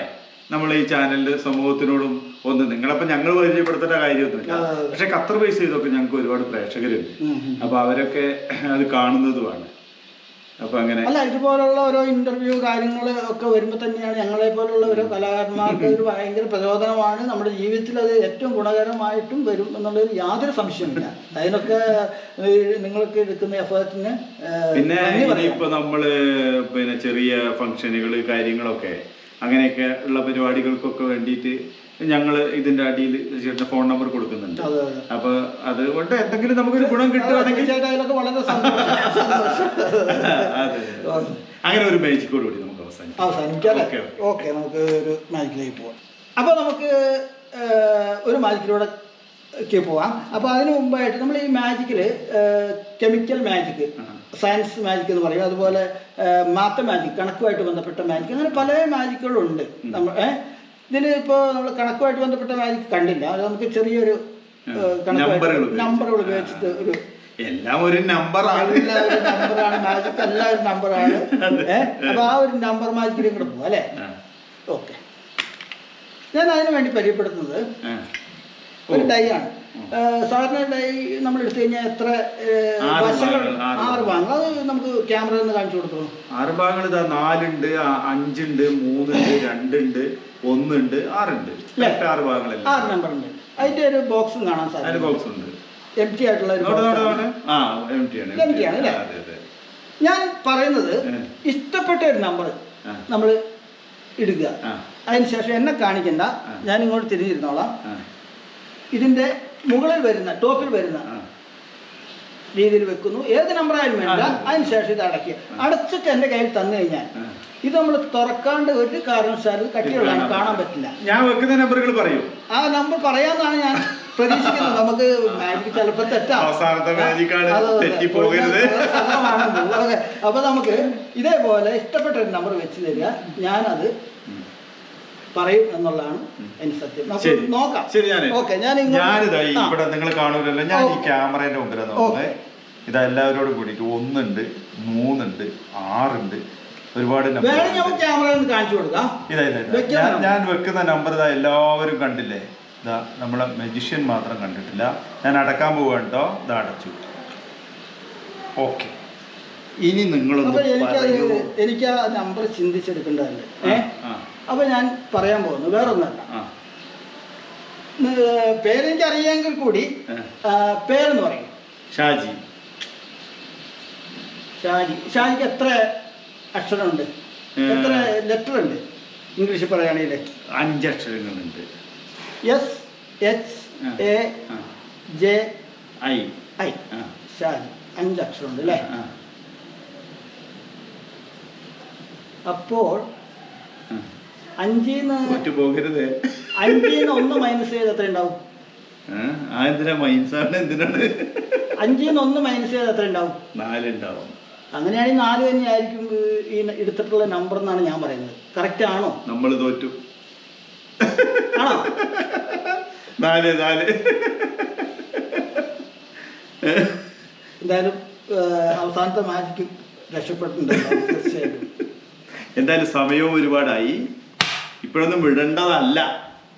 നമ്മൾ ഈ ചാനലില് സമൂഹത്തിനോടും ഒന്ന് നിങ്ങളപ്പോ ഞങ്ങൾ പരിചയപ്പെടുത്തേണ്ട കാര്യമൊന്നുമില്ല. പക്ഷെ ഖത്തർ ബേസ് ചെയ്തൊക്കെ ഞങ്ങൾക്ക് ഒരുപാട് പ്രേക്ഷകരുണ്ട്. അപ്പൊ അവരൊക്കെ അത് കാണുന്നതുമാണ്. അപ്പൊ അങ്ങനെ അല്ല, ഇതുപോലുള്ള ഓരോ ഇന്റർവ്യൂ കാര്യങ്ങൾ ഒക്കെ വരുമ്പോൾ തന്നെയാണ് ഞങ്ങളെ പോലുള്ള ഓരോ കലാകാരന്മാർക്ക് ഒരു ഭയങ്കര പ്രചോദനമാണ്. നമ്മുടെ ജീവിതത്തിൽ അത് ഏറ്റവും ഗുണകരമായിട്ടും വരും എന്നുള്ളൊരു യാതൊരു സംശയമില്ല. അതിനൊക്കെ നിങ്ങൾക്ക് എടുക്കുന്ന എഫേർട്ടിന് പിന്നെ ഇനിയിപ്പോ നമ്മള് പിന്നെ ചെറിയ ഫംഗ്ഷനുകൾ കാര്യങ്ങളൊക്കെ അങ്ങനെയൊക്കെ ഉള്ള പരിപാടികൾക്കൊക്കെ വേണ്ടിയിട്ട് ഞങ്ങൾ ഇതിന്റെ അടിയിൽ ചേട്ടന്റെ ഫോൺ നമ്പർ കൊടുക്കുന്നുണ്ട്. അപ്പൊ അതുകൊണ്ട് എന്തെങ്കിലും നമുക്കൊരു ഗുണം കിട്ടുകയാണെങ്കിൽ അങ്ങനെ ഒരു മാജിക്കോട് കൂടി നമുക്ക് അവസാനിക്കാം. ഓക്കെ, നമുക്ക് ഒരു മാജിക്കിലേക്ക് പോവാം. അപ്പൊ നമുക്ക് ഒരു മാജിക്കിലൂടെ പോവാം. അപ്പൊ അതിനു മുമ്പായിട്ട് നമ്മൾ ഈ മാജിക്കില് കെമിക്കൽ മാജിക്, സയൻസ് മാജിക് എന്ന് പറയും, അതുപോലെ മാത്ത മാജിക്, കണക്കുമായിട്ട് ബന്ധപ്പെട്ട മാജിക്, അങ്ങനെ പല മാജിക്കുകളുണ്ട്. നമ്മൾ ഇതിൽ ഇപ്പോൾ നമ്മൾ കണക്കുമായിട്ട് ബന്ധപ്പെട്ട മാജിക് കണ്ടില്ല. അത് നമുക്ക് ചെറിയൊരു നമ്പറുകൾ ഉപയോഗിച്ചിട്ട് ഒരു എല്ലാം ഒരു നമ്പറാണ്, മാജിക് എല്ലാം ഒരു നമ്പറാണ്. അപ്പൊ ആ ഒരു നമ്പർ മാജിക്കിലും കൂടെ പോവാം അല്ലേ? ഓക്കെ, ഞാൻ അതിനു വേണ്ടി പരിചയപ്പെടുത്തുന്നത് ഒരു ഡൈ ആണ്. സാധാരണ ഡൈ നമ്മൾ എടുത്തു കഴിഞ്ഞാൽ എത്ര വശങ്ങൾ? 6 ഭാഗങ്ങൾ. അത് നമുക്ക് ക്യാമറയിൽ നിന്ന് കാണിച്ചു കൊടുക്കണം. 6 ഭാഗങ്ങൾ ഇതാ 4 ഉണ്ട്, 5 ഉണ്ട്, 3 ഉണ്ട്, 2 ഉണ്ട്, 1 ഉണ്ട്, 6 ഉണ്ട്. 6 ഭാഗങ്ങളല്ല, 6 നമ്പർ ഉണ്ട്. അതിന്റെ ഒരു ബോക്സും കാണാൻ സാധിക്കും. ബോക്സ് ഉണ്ട്, എംറ്റി ആയിട്ടുള്ള എംറ്റി ആണ് അല്ലേ? ഞാൻ പറയുന്നത് ഇഷ്ടപ്പെട്ട ഒരു നമ്പർ നമ്മൾ ഇടുക. അതിനുശേഷം എന്നെ കാണിക്കണ്ട, ഞാൻ ഇങ്ങോട്ട് തിരിഞ്ഞിരുന്നോളാം. ഇതിന്റെ മുകളിൽ വരുന്ന, ടോപ്പിൽ വരുന്ന രീതിയിൽ വെക്കുന്നു. ഏത് നമ്പറായാലും വേണ്ട. അതിനുശേഷം ഇത് അടച്ചിട്ട് എന്റെ കയ്യിൽ തന്നു കഴിഞ്ഞാൽ ഇത് നമ്മൾ തുറക്കാണ്ട് ഒരു കാരണവശാലും കട്ടിയുള്ളതാണ്, കാണാൻ പറ്റില്ല. ഞാൻ വെക്കുന്ന നമ്പറുകൾ പറയൂ. ആ നമ്പർ പറയാന്നാണ് ഞാൻ പ്രതീക്ഷിക്കുന്നത്. നമുക്ക് മാജിക് ചിലപ്പോൾ തെറ്റാം. അപ്പൊ നമുക്ക് ഇതേപോലെ ഇഷ്ടപ്പെട്ട ഒരു നമ്പർ വെച്ച് തരിക, ഞാനത് പറയും എന്നുള്ളതാണ് എനിക്ക് സത്യം. നോക്കാം. ഓക്കെ, ഞാനിതാ ഇവിടെ നിങ്ങൾ കാണൂലല്ലോ, ഞാൻ ഈ ക്യാമറേന്റെ മുമ്പിൽ നോക്കുന്നത്. ഇതാ എല്ലാവരോടും കൂടിയിട്ട് 1 ഉണ്ട്, 3 ഉണ്ട്, 6 ഉണ്ട്, ഒരുപാട് കാണിച്ചു കൊടുക്കാം. ഞാൻ വെക്കുന്ന നമ്പർ ഇതാ എല്ലാവരും കണ്ടില്ലേ? ഇതാ നമ്മളെ മജീഷ്യൻ മാത്രം കണ്ടിട്ടില്ല. ഞാൻ അടക്കാൻ പോവാണ് കേട്ടോ. ഇതാ അടച്ചു. ഓക്കെ, ഇനി എനിക്ക് ആ നമ്പർ ചിന്തിച്ചെടുക്കേണ്ടതുണ്ട്. അപ്പൊ ഞാൻ പറയാൻ പോകുന്നു വേറെ ഒന്നല്ല. പേരെനിക്ക് അറിയാമെങ്കിൽ കൂടി പേരെന്ന് പറയും ഷാജി. ഷാജിക്ക് എത്ര അക്ഷരമുണ്ട്? എത്ര ലെറ്റർ ഉണ്ട് ഇംഗ്ലീഷിൽ പറയുകയാണെങ്കിൽ? 5 അക്ഷരങ്ങളുണ്ട്. SHAJI. ഷാജി 5 അക്ഷരമുണ്ട് അല്ലേ? അപ്പോൾ 5-ന്ന് 1 മൈനസ് ചെയ്ത് എത്ര ഉണ്ടാവും? 5-ന്ന് 1 മൈനസ് ചെയ്ത് എത്ര ഉണ്ടാവും? 4 ഉണ്ടാവും. അങ്ങനെയാണെങ്കിൽ 4 തന്നെയായിരിക്കും ഈ എടുത്തിട്ടുള്ള നമ്പർ എന്നാണ് ഞാൻ പറയുന്നത്. കറക്റ്റ് ആണോ? നമ്മൾ തോറ്റു. ആണോ? 4. എന്തായാലും അവസാനത്തെ മാജിക്ക് രക്ഷപ്പെട്ടിട്ടുണ്ട് തീർച്ചയായിട്ടും. എന്തായാലും സമയവും ഒരുപാടായി, ഇപ്പോഴൊന്നും വിടേണ്ടതല്ല.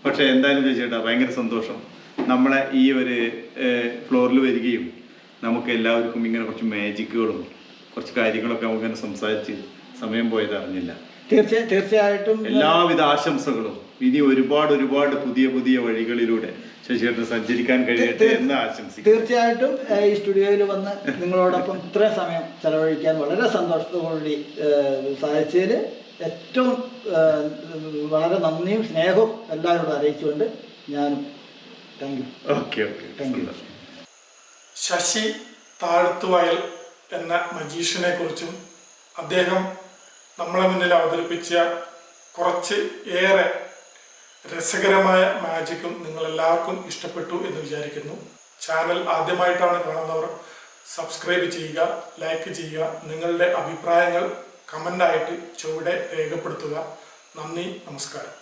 പക്ഷെ എന്തായാലും ചേട്ടാ ഭയങ്കര സന്തോഷം നമ്മളെ ഈ ഒരു ഫ്ലോറിൽ വരികയും നമുക്ക് എല്ലാവർക്കും ഇങ്ങനെ കുറച്ച് മാജിക്കുകളും കുറച്ച് കാര്യങ്ങളൊക്കെ നമുക്ക് സംസാരിച്ച് സമയം പോയത് അറിഞ്ഞില്ല. തീർച്ചയായിട്ടും എല്ലാവിധ ആശംസകളും. ഇനി ഒരുപാട് പുതിയ വഴികളിലൂടെ ശശിയേട്ടന് സഞ്ചരിക്കാൻ കഴിയട്ടെ എന്ന് ആശംസിക്കുന്നു. തീർച്ചയായിട്ടും ഈ സ്റ്റുഡിയോയിൽ വന്ന് നിങ്ങളോടൊപ്പം ഇത്രയും സമയം ചെലവഴിക്കാൻ വളരെ സന്തോഷത്തോടുകൂടി സാധിച്ചതിൽ ഏറ്റവും വളരെ നന്ദിയും സ്നേഹവും എല്ലാവരോടും അറിയിച്ചുകൊണ്ട് ഞാനും thank you. Thank you. Sasi Thazhathuvayal എന്ന മജീഷ്യനെ കുറിച്ചും അദ്ദേഹം നമ്മളെ മുന്നിൽ അവതരിപ്പിച്ച കുറച്ച് ഏറെ രസകരമായ മാജിക്കും നിങ്ങളെല്ലാവർക്കും ഇഷ്ടപ്പെട്ടു എന്ന് വിചാരിക്കുന്നു. ചാനൽ ആദ്യമായിട്ടാണ് കാണുന്നവർ സബ്സ്ക്രൈബ് ചെയ്യുക, ലൈക്ക് ചെയ്യുക, നിങ്ങളുടെ അഭിപ്രായങ്ങൾ കമൻ്റായിട്ട് ചുവടെ രേഖപ്പെടുത്തുക. നന്ദി, നമസ്കാരം.